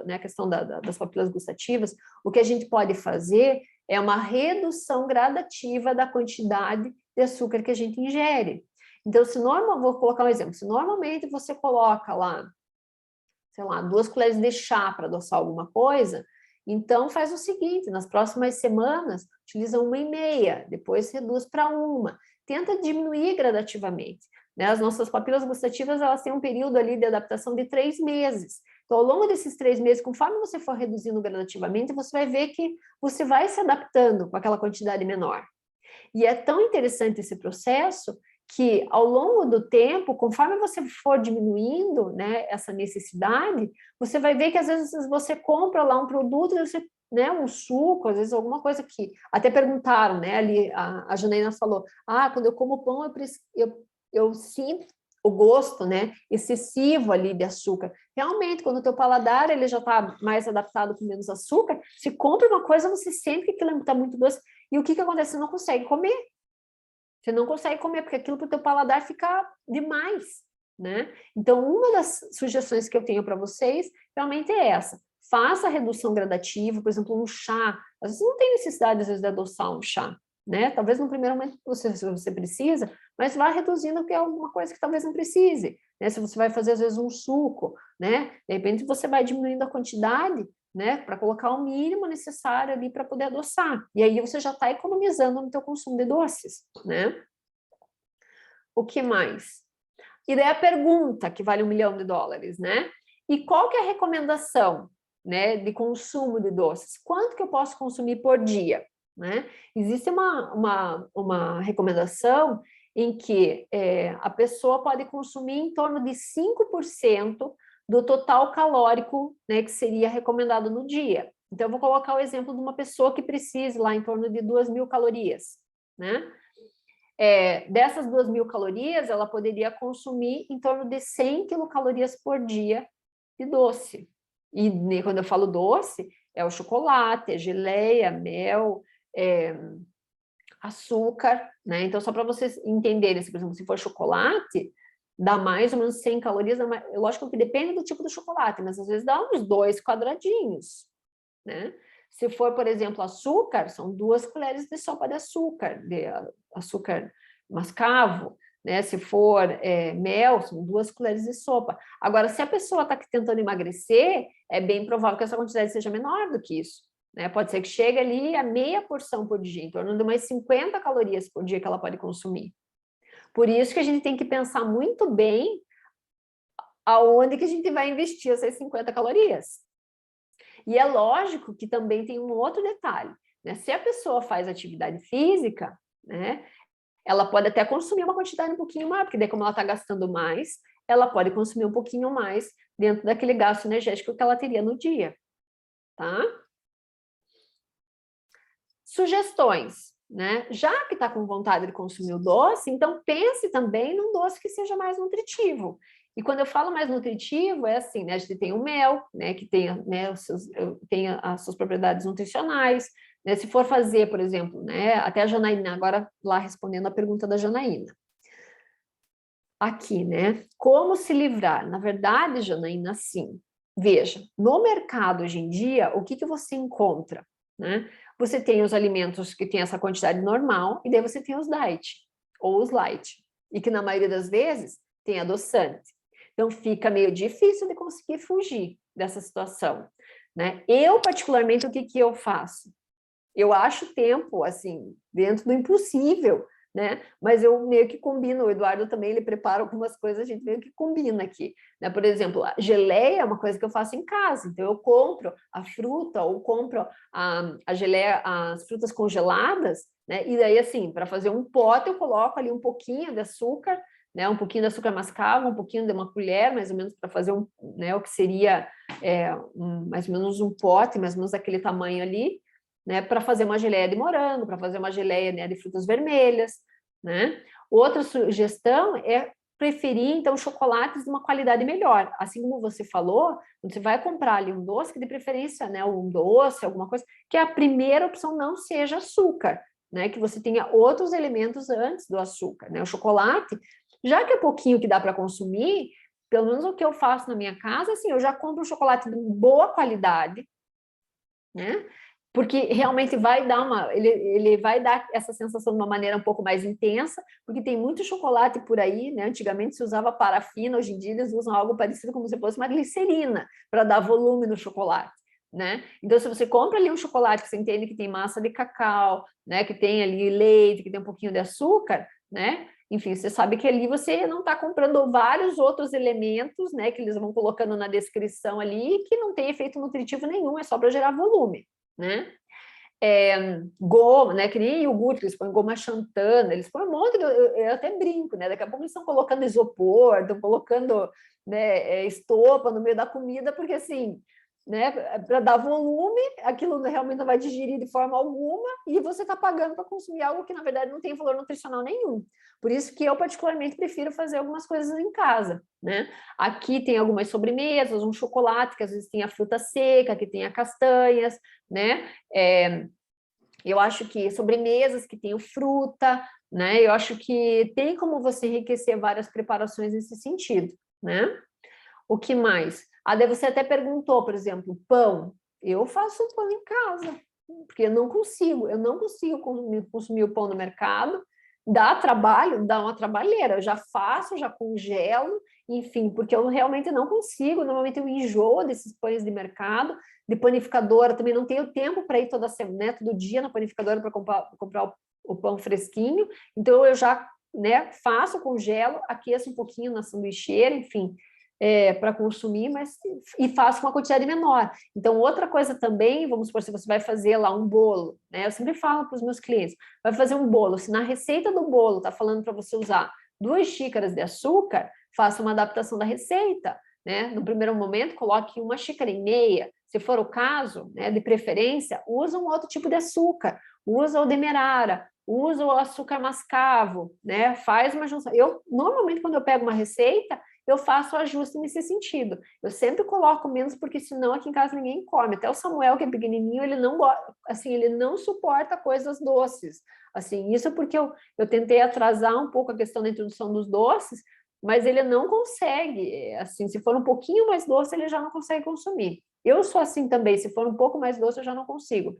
né, a questão das papilas gustativas, o que a gente pode fazer é uma redução gradativa da quantidade de açúcar que a gente ingere. Então, vou colocar um exemplo, se normalmente você coloca lá, sei lá, 2 colheres de chá para adoçar alguma coisa, então faz o seguinte, nas próximas semanas, utiliza 1,5, depois reduz para 1, tenta diminuir gradativamente, né? As nossas papilas gustativas, elas têm um período ali de adaptação de 3 meses. Então, ao longo desses 3 meses, conforme você for reduzindo gradativamente, você vai ver que você vai se adaptando com aquela quantidade menor. E é tão interessante esse processo que, ao longo do tempo, conforme você for diminuindo, né, essa necessidade, você vai ver que, às vezes, você compra lá um produto, você, né, um suco, às vezes alguma coisa que... Até perguntaram, né, ali, a Janaína falou, quando eu como pão, eu sinto o gosto, né, excessivo ali de açúcar. Realmente, quando o teu paladar ele já está mais adaptado com menos açúcar, se compra uma coisa, você sente que aquilo está muito doce. E o que acontece? Você não consegue comer. Você não consegue comer, porque aquilo para o teu paladar fica demais, né? Então, uma das sugestões que eu tenho para vocês realmente é essa. Faça a redução gradativa, por exemplo, um chá. Às vezes não tem necessidade, às vezes, de adoçar um chá, né? Talvez no primeiro momento você precisa, mas vá reduzindo que é alguma coisa que talvez não precise, né? Se você vai fazer, às vezes, um suco, né? De repente, você vai diminuindo a quantidade, né, para colocar o mínimo necessário ali para poder adoçar. E aí você já está economizando no teu consumo de doces, né? O que mais? E daí a pergunta, que vale $1 milhão, né? E qual que é a recomendação, né, de consumo de doces? Quanto que eu posso consumir por dia, né? Existe uma recomendação em que a pessoa pode consumir em torno de 5% do total calórico, né, que seria recomendado no dia. Então, eu vou colocar o exemplo de uma pessoa que precise lá em torno de 2.000 calorias, né? Dessas 2.000 calorias, ela poderia consumir em torno de 100 quilocalorias por dia de doce. E quando eu falo doce, é o chocolate, é geleia, mel, açúcar, né? Então, só para vocês entenderem, por exemplo, se for chocolate, dá mais ou menos 100 calorias, lógico que depende do tipo do chocolate, mas às vezes dá uns 2 quadradinhos, né? Se for, por exemplo, açúcar, são 2 colheres de sopa de açúcar mascavo, né? Se for mel, são 2 colheres de sopa. Agora, se a pessoa está tentando emagrecer, é bem provável que essa quantidade seja menor do que isso, né? Pode ser que chegue ali a meia porção por dia, em torno de umas 50 calorias por dia que ela pode consumir. Por isso que a gente tem que pensar muito bem aonde que a gente vai investir essas 50 calorias. E é lógico que também tem um outro detalhe, né? Se a pessoa faz atividade física, né, ela pode até consumir uma quantidade um pouquinho maior, porque daí como ela está gastando mais, ela pode consumir um pouquinho mais dentro daquele gasto energético que ela teria no dia, tá? Sugestões, né? Já que está com vontade de consumir o doce, então pense também num doce que seja mais nutritivo. E quando eu falo mais nutritivo, é assim, né? A gente tem o mel, né? Que tem, né, tem as suas propriedades nutricionais. né? Se for fazer, por exemplo, né? Até a Janaína, agora lá respondendo a pergunta da Janaína. Aqui, né? Como se livrar? Na verdade, Janaína, sim. Veja, no mercado hoje em dia, o que que você encontra, né? Você tem os alimentos que tem essa quantidade normal, e daí você tem os diet, ou os light, e que na maioria das vezes tem adoçante. Então fica meio difícil de conseguir fugir dessa situação, né? Eu, particularmente, o que que eu faço? Eu acho tempo, assim, dentro do impossível, né? Mas eu meio que combino, o Eduardo também, ele prepara algumas coisas, a gente meio que combina aqui, né? Por exemplo, a geleia é uma coisa que eu faço em casa, então eu compro a fruta ou compro a geleia, as frutas congeladas, né? E daí, assim, para fazer um pote, eu coloco ali um pouquinho de açúcar, né? Um pouquinho de açúcar mascavo, um pouquinho de uma colher, mais ou menos, para fazer né, o que seria mais ou menos um pote, mais ou menos daquele tamanho ali, né, para fazer uma geleia de morango, para fazer uma geleia, né, de frutas vermelhas, né? Outra sugestão é preferir, então, chocolates de uma qualidade melhor. Assim como você falou, quando você vai comprar ali um doce, que de preferência, né, um doce, alguma coisa, que a primeira opção não seja açúcar, né, que você tenha outros elementos antes do açúcar, né? O chocolate, já que é pouquinho que dá para consumir, pelo menos o que eu faço na minha casa, assim, eu já compro um chocolate de boa qualidade, né? Porque realmente vai dar ele vai dar essa sensação de uma maneira um pouco mais intensa, porque tem muito chocolate por aí, né? Antigamente se usava parafina, hoje em dia eles usam algo parecido como se fosse uma glicerina para dar volume no chocolate, né? Então se você compra ali um chocolate que você entende que tem massa de cacau, né? Que tem ali leite, que tem um pouquinho de açúcar, né? Enfim, você sabe que ali você não está comprando vários outros elementos, né? Que eles vão colocando na descrição ali, que não tem efeito nutritivo nenhum, é só para gerar volume, né? Goma, né? Que nem iogurte, eles põem goma xantana, eles põem um monte, eu até brinco, né? Daqui a pouco eles estão colocando isopor, estão colocando, né, estopa no meio da comida, porque assim, né, para dar volume, aquilo realmente não vai digerir de forma alguma, e você está pagando para consumir algo que na verdade não tem valor nutricional nenhum. Por isso que eu particularmente prefiro fazer algumas coisas em casa, né? Aqui tem algumas sobremesas, um chocolate que às vezes tem a fruta seca, que tem a castanhas, né? Eu acho que sobremesas que tenham fruta, né? Eu acho que tem como você enriquecer várias preparações nesse sentido, né? O que mais? Daí você até perguntou, por exemplo, pão. Eu faço pão em casa, porque eu não consigo consumir o pão no mercado. Dá trabalho, dá uma trabalheira. Eu já faço, já congelo, enfim, porque eu realmente não consigo. Normalmente eu enjoo desses pães de mercado, de panificadora. Também não tenho tempo para ir toda semana, né, todo dia na panificadora para comprar o pão fresquinho. Então eu já, né, faço, congelo, aqueço um pouquinho na sanduicheira, enfim, para consumir, mas e faço uma quantidade menor. Então, outra coisa também, vamos supor, se você vai fazer lá um bolo, né? Eu sempre falo para os meus clientes, vai fazer um bolo, se na receita do bolo está falando para você usar 2 xícaras de açúcar, faça uma adaptação da receita, né? No primeiro momento, coloque 1,5 xícaras. Se for o caso, né, de preferência, usa um outro tipo de açúcar, usa o demerara, usa o açúcar mascavo, né? Faz uma junção. Eu, normalmente, quando eu pego uma receita, eu faço ajuste nesse sentido. Eu sempre coloco menos, porque senão aqui em casa ninguém come. Até o Samuel, que é pequenininho, ele não gosta, assim, ele não suporta coisas doces. Assim, isso porque eu tentei atrasar um pouco a questão da introdução dos doces, mas ele não consegue, assim, se for um pouquinho mais doce, ele já não consegue consumir. Eu sou assim também, se for um pouco mais doce, eu já não consigo.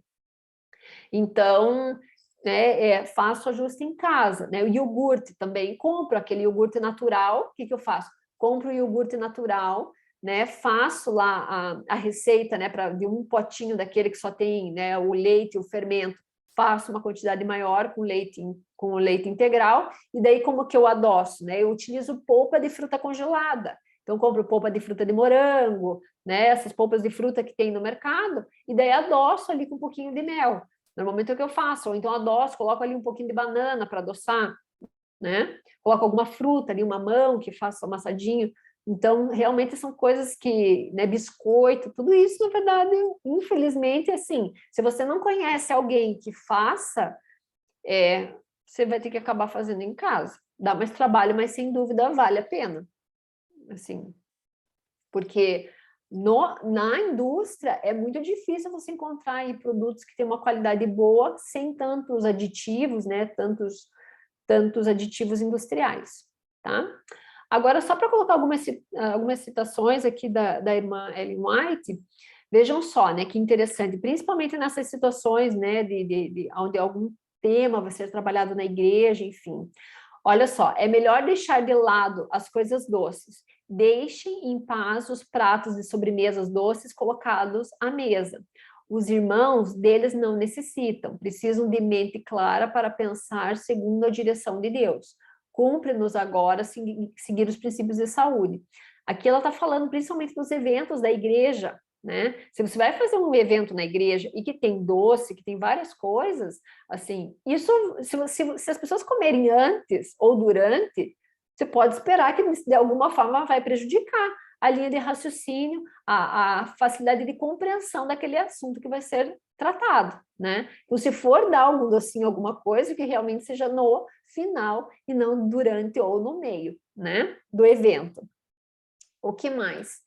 Então, né, faço ajuste em casa, né? O iogurte também, compro aquele iogurte natural. O que eu faço? Compro o iogurte natural, né? Faço lá a receita, né? De um potinho daquele que só tem, né, o leite e o fermento, faço uma quantidade maior com o leite integral, e daí como que eu adoço, né? Eu utilizo polpa de fruta congelada. Então, compro polpa de fruta de morango, né? Essas polpas de fruta que tem no mercado, e daí adoço ali com um pouquinho de mel. Normalmente é o que eu faço, ou então adoço, coloco ali um pouquinho de banana para adoçar, né? Coloco alguma fruta ali, um mamão que faça amassadinho. Então, realmente são coisas que, né, biscoito, tudo isso, na verdade, infelizmente, assim, se você não conhece alguém que faça, você vai ter que acabar fazendo em casa. Dá mais trabalho, mas sem dúvida vale a pena. Assim, porque Na indústria, é muito difícil você encontrar aí produtos que têm uma qualidade boa, sem tantos aditivos, né? Tantos aditivos industriais, tá? Agora, só para colocar algumas citações aqui da irmã Ellen White, vejam só, né, que interessante, principalmente nessas situações, né, onde algum tema vai ser trabalhado na igreja, enfim. Olha só, é melhor deixar de lado as coisas doces. Deixem em paz os pratos e sobremesas doces colocados à mesa. Os irmãos deles não necessitam, precisam de mente clara para pensar segundo a direção de Deus. Cumpre-nos agora seguir os princípios de saúde. Aqui ela está falando principalmente dos eventos da igreja, né? Se você vai fazer um evento na igreja e que tem doce, que tem várias coisas, assim, isso, se as pessoas comerem antes ou durante, você pode esperar que de alguma forma vai prejudicar a linha de raciocínio, a facilidade de compreensão daquele assunto que vai ser tratado, né? Então, se for dar algum docinho, alguma coisa, que realmente seja no final e não durante ou no meio, né, do evento. O que mais?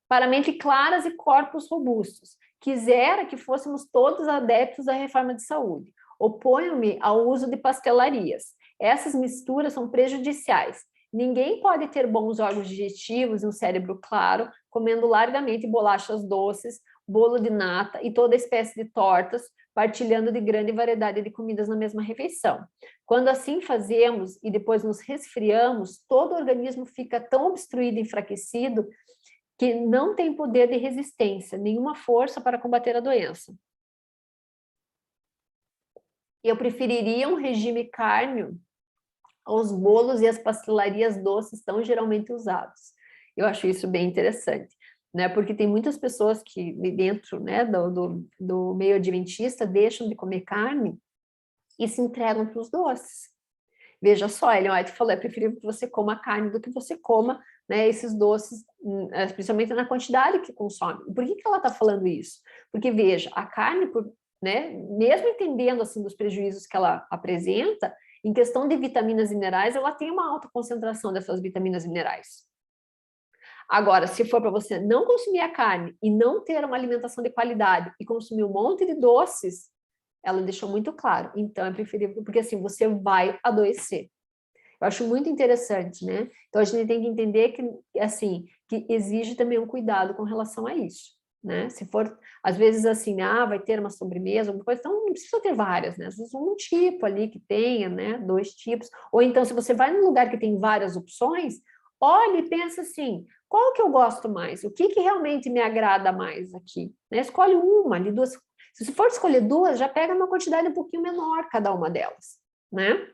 Para mente claras e corpos robustos. Quisera que fôssemos todos adeptos da reforma de saúde. Oponho-me ao uso de pastelarias. Essas misturas são prejudiciais. Ninguém pode ter bons órgãos digestivos e um cérebro claro, comendo largamente bolachas doces, bolo de nata e toda espécie de tortas, partilhando de grande variedade de comidas na mesma refeição. Quando assim fazemos e depois nos resfriamos, todo o organismo fica tão obstruído e enfraquecido que não tem poder de resistência, nenhuma força para combater a doença. Eu preferiria um regime cárneo aos bolos e às pastelarias doces tão geralmente usados. Eu acho isso bem interessante, né? Porque tem muitas pessoas que dentro, né, do meio adventista deixam de comer carne e se entregam para os doces. Veja só, Ellen White falou, é preferível que você coma carne do que você coma, né, esses doces, principalmente na quantidade que consome. Por que ela está falando isso? Porque, veja, a carne, né, mesmo entendendo assim dos prejuízos que ela apresenta, em questão de vitaminas e minerais, ela tem uma alta concentração dessas vitaminas e minerais. Agora, se for para você não consumir a carne e não ter uma alimentação de qualidade e consumir um monte de doces, ela deixou muito claro. Então, é preferível, porque assim, você vai adoecer. Eu acho muito interessante, né? Então, a gente tem que entender que, assim, que exige também um cuidado com relação a isso, né? Se for, às vezes, assim, vai ter uma sobremesa, alguma coisa, então não precisa ter várias, né? Às vezes um tipo ali que tenha, né? 2 tipos. Ou então, se você vai num lugar que tem várias opções, olha e pensa assim, qual que eu gosto mais? O que realmente me agrada mais aqui? Né? Escolhe uma, ali 2. Se você for escolher 2, já pega uma quantidade um pouquinho menor cada uma delas, né?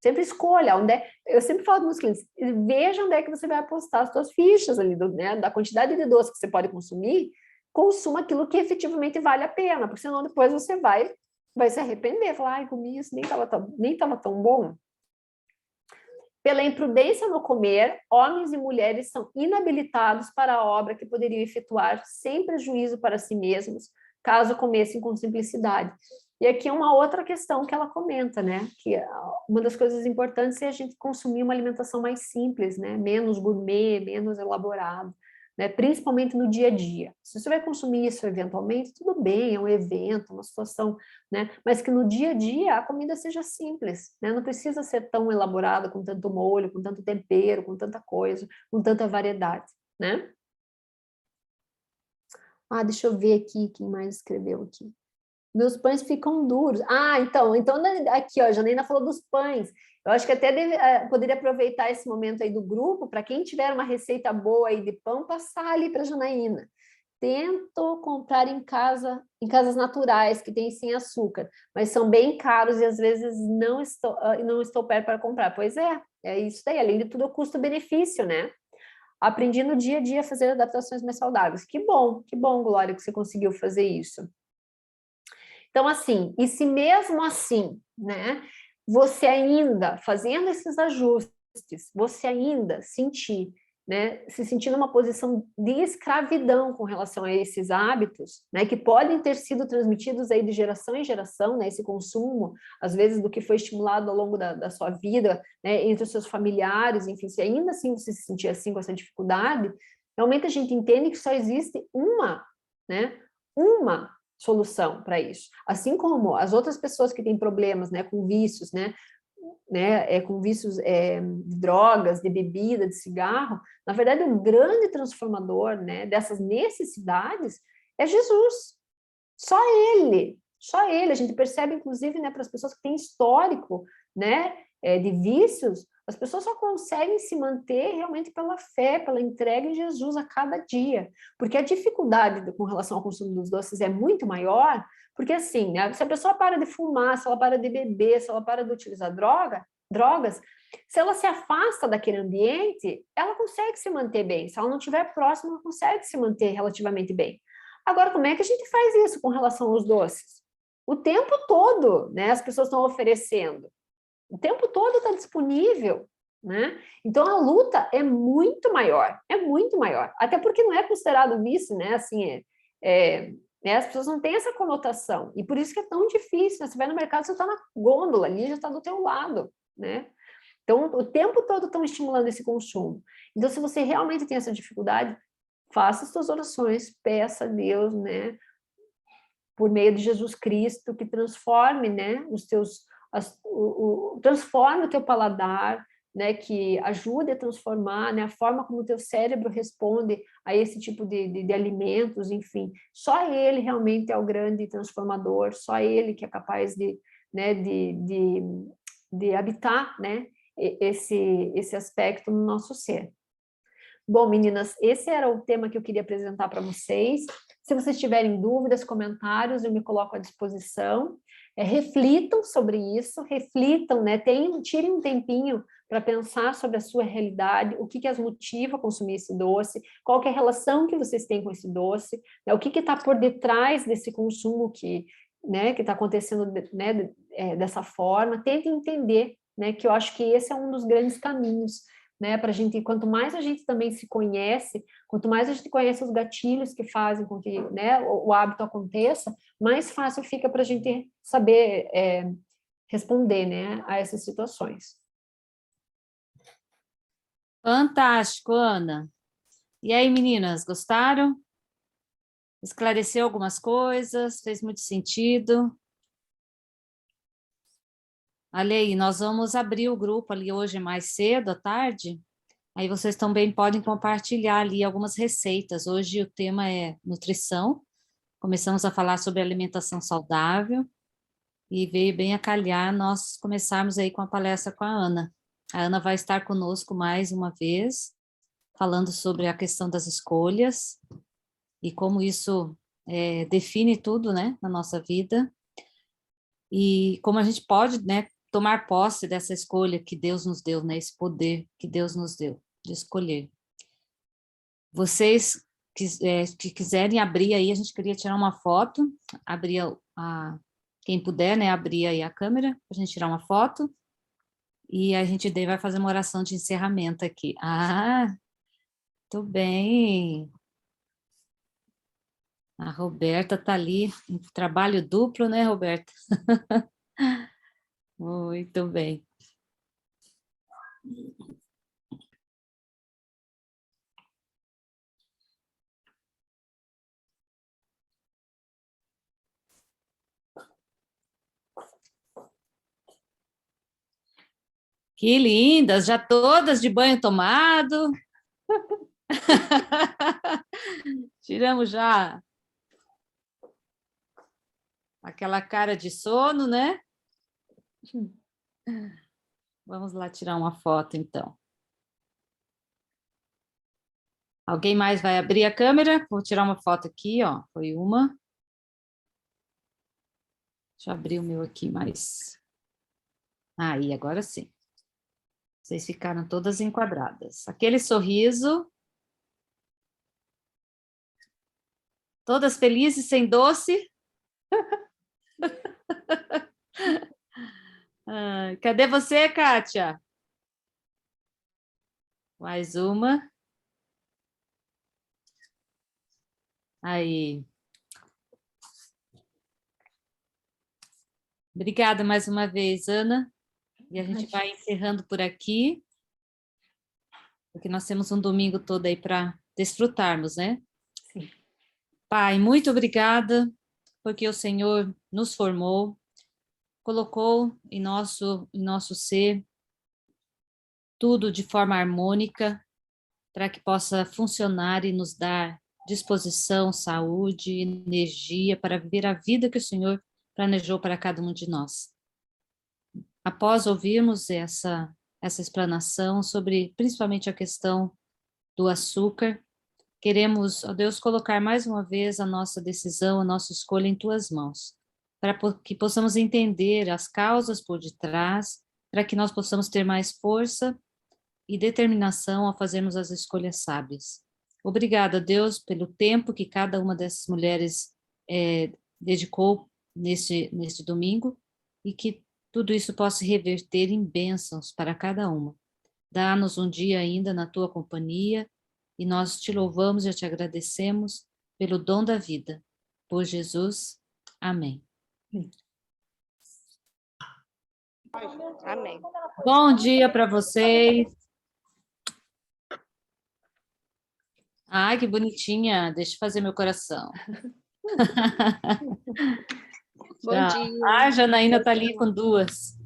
Sempre escolha onde é. Eu sempre falo para os clientes, veja onde é que você vai apostar as suas fichas ali, né? Da quantidade de doce que você pode consumir, consuma aquilo que efetivamente vale a pena, porque senão depois você vai se arrepender, falar, ai, comi isso, nem tava tão bom. Pela imprudência no comer, homens e mulheres são inabilitados para a obra que poderiam efetuar sem prejuízo para si mesmos, caso comessem com simplicidade. E aqui é uma outra questão que ela comenta, né? Que uma das coisas importantes é a gente consumir uma alimentação mais simples, né? Menos gourmet, menos elaborado, né? Principalmente no dia a dia. Se você vai consumir isso eventualmente, tudo bem, é um evento, uma situação, né? Mas que no dia a dia a comida seja simples, né? Não precisa ser tão elaborada, com tanto molho, com tanto tempero, com tanta coisa, com tanta variedade, né? Deixa eu ver aqui quem mais escreveu aqui. Meus pães ficam duros. Então aqui, ó, a Janaína falou dos pães. Eu acho que até poderia aproveitar esse momento aí do grupo, para quem tiver uma receita boa aí de pão, passar ali para a Janaína. Tento comprar em casas naturais, que tem sem açúcar, mas são bem caros e às vezes não estou perto para comprar. Pois é isso daí. Além de tudo, o custo-benefício, né? Aprendi no dia a dia a fazer adaptações mais saudáveis. Que bom, Glória, que você conseguiu fazer isso. Então, assim, e se mesmo assim, né, você ainda, fazendo esses ajustes, você ainda sentir, né, se sentir numa posição de escravidão com relação a esses hábitos, né, que podem ter sido transmitidos aí de geração em geração, né, esse consumo, às vezes, do que foi estimulado ao longo da sua vida, né, entre os seus familiares, enfim, se ainda assim você se sentir assim com essa dificuldade, Realmente a gente entende que só existe uma, né? Uma solução para isso. Assim como as outras pessoas que têm problemas, né, com vícios, né, com vícios de drogas, de bebida, de cigarro, na verdade o grande transformador, né, dessas necessidades é Jesus. Só ele. A gente percebe, inclusive, né, para as pessoas que têm histórico, né, de vícios, as pessoas só conseguem se manter realmente pela fé, pela entrega em Jesus a cada dia. Porque a dificuldade com relação ao consumo dos doces é muito maior, porque assim, né, se a pessoa para de fumar, se ela para de beber, se ela para de utilizar drogas, se ela se afasta daquele ambiente, ela consegue se manter bem. Se ela não estiver próxima, ela consegue se manter relativamente bem. Agora, como é que a gente faz isso com relação aos doces? O tempo todo, né, as pessoas estão oferecendo. O tempo todo está disponível, né? Então, a luta é muito maior. Até porque não é considerado vício, né? Assim, né, as pessoas não têm essa conotação. E por isso que é tão difícil, né? Você vai no mercado, você está na gôndola ali, já está do teu lado, né? Então, o tempo todo estão estimulando esse consumo. Então, se você realmente tem essa dificuldade, faça as suas orações, peça a Deus, né, por meio de Jesus Cristo, que transforme, né, transforme o teu paladar, né, que ajude a transformar, né, a forma como o teu cérebro responde a esse tipo de alimentos, enfim. Só ele realmente é o grande transformador, só ele que é capaz né, de habitar, né, esse aspecto no nosso ser. Bom, meninas, esse era o tema que eu queria apresentar para vocês. Se vocês tiverem dúvidas, comentários, eu me coloco à disposição. Reflitam sobre isso, reflitam, né? Tirem um tempinho para pensar sobre a sua realidade, o que as motiva a consumir esse doce, qual que é a relação que vocês têm com esse doce, né? O que está por detrás desse consumo que está acontecendo, né, dessa forma. Tentem entender, né, que eu acho que esse é um dos grandes caminhos, né, para a gente, quanto mais a gente também se conhece, quanto mais a gente conhece os gatilhos que fazem com que, né, o hábito aconteça, mais fácil fica para a gente saber responder, né, a essas situações. Fantástico, Ana. E aí, meninas, gostaram? Esclareceu algumas coisas? Fez muito sentido? Olha aí, nós vamos abrir o grupo ali hoje mais cedo, à tarde. Aí vocês também podem compartilhar ali algumas receitas. Hoje o tema é nutrição. Começamos a falar sobre alimentação saudável. E veio bem a calhar nós começarmos aí com a palestra com a Ana. A Ana vai estar conosco mais uma vez, falando sobre a questão das escolhas e como isso define tudo, né, na nossa vida. E como a gente pode, né, tomar posse dessa escolha que Deus nos deu, né, esse poder que Deus nos deu de escolher. Vocês que quiserem abrir aí, a gente queria tirar uma foto, abrir quem puder, né, abrir aí a câmera, para a gente tirar uma foto, e a gente daí vai fazer uma oração de encerramento aqui. Ah, muito bem. A Roberta está ali, em trabalho duplo, né, Roberta? Muito bem. Que lindas, já todas de banho tomado. Tiramos já aquela cara de sono, né? Vamos lá tirar uma foto, então. Alguém mais vai abrir a câmera? Vou tirar uma foto aqui, ó. Foi uma. Deixa eu abrir o meu aqui mais. Aí, agora sim. Vocês ficaram todas enquadradas. Aquele sorriso. Todas felizes, sem doce. Cadê você, Kátia? Mais uma. Aí. Obrigada mais uma vez, Ana. E a gente vai encerrando por aqui, porque nós temos um domingo todo aí para desfrutarmos, né? Sim. Pai, muito obrigada, porque o Senhor nos formou, colocou em nosso ser tudo de forma harmônica, para que possa funcionar e nos dar disposição, saúde, energia para viver a vida que o Senhor planejou para cada um de nós. Após ouvirmos essa explanação sobre principalmente a questão do açúcar, queremos, ó Deus, colocar mais uma vez a nossa decisão, a nossa escolha em tuas mãos, para que possamos entender as causas por detrás, para que nós possamos ter mais força e determinação ao fazermos as escolhas sábias. Obrigada, Deus, pelo tempo que cada uma dessas mulheres dedicou neste domingo e que tudo isso possa reverter em bênçãos para cada uma. Dá-nos um dia ainda na tua companhia e nós te louvamos e te agradecemos pelo dom da vida. Por Jesus, amém. Amém. Bom dia para vocês. Ai, que bonitinha. Deixa eu fazer meu coração. Bom dia. Ah, a Janaína está ali com duas.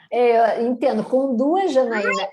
Eu entendo, com duas, Janaína,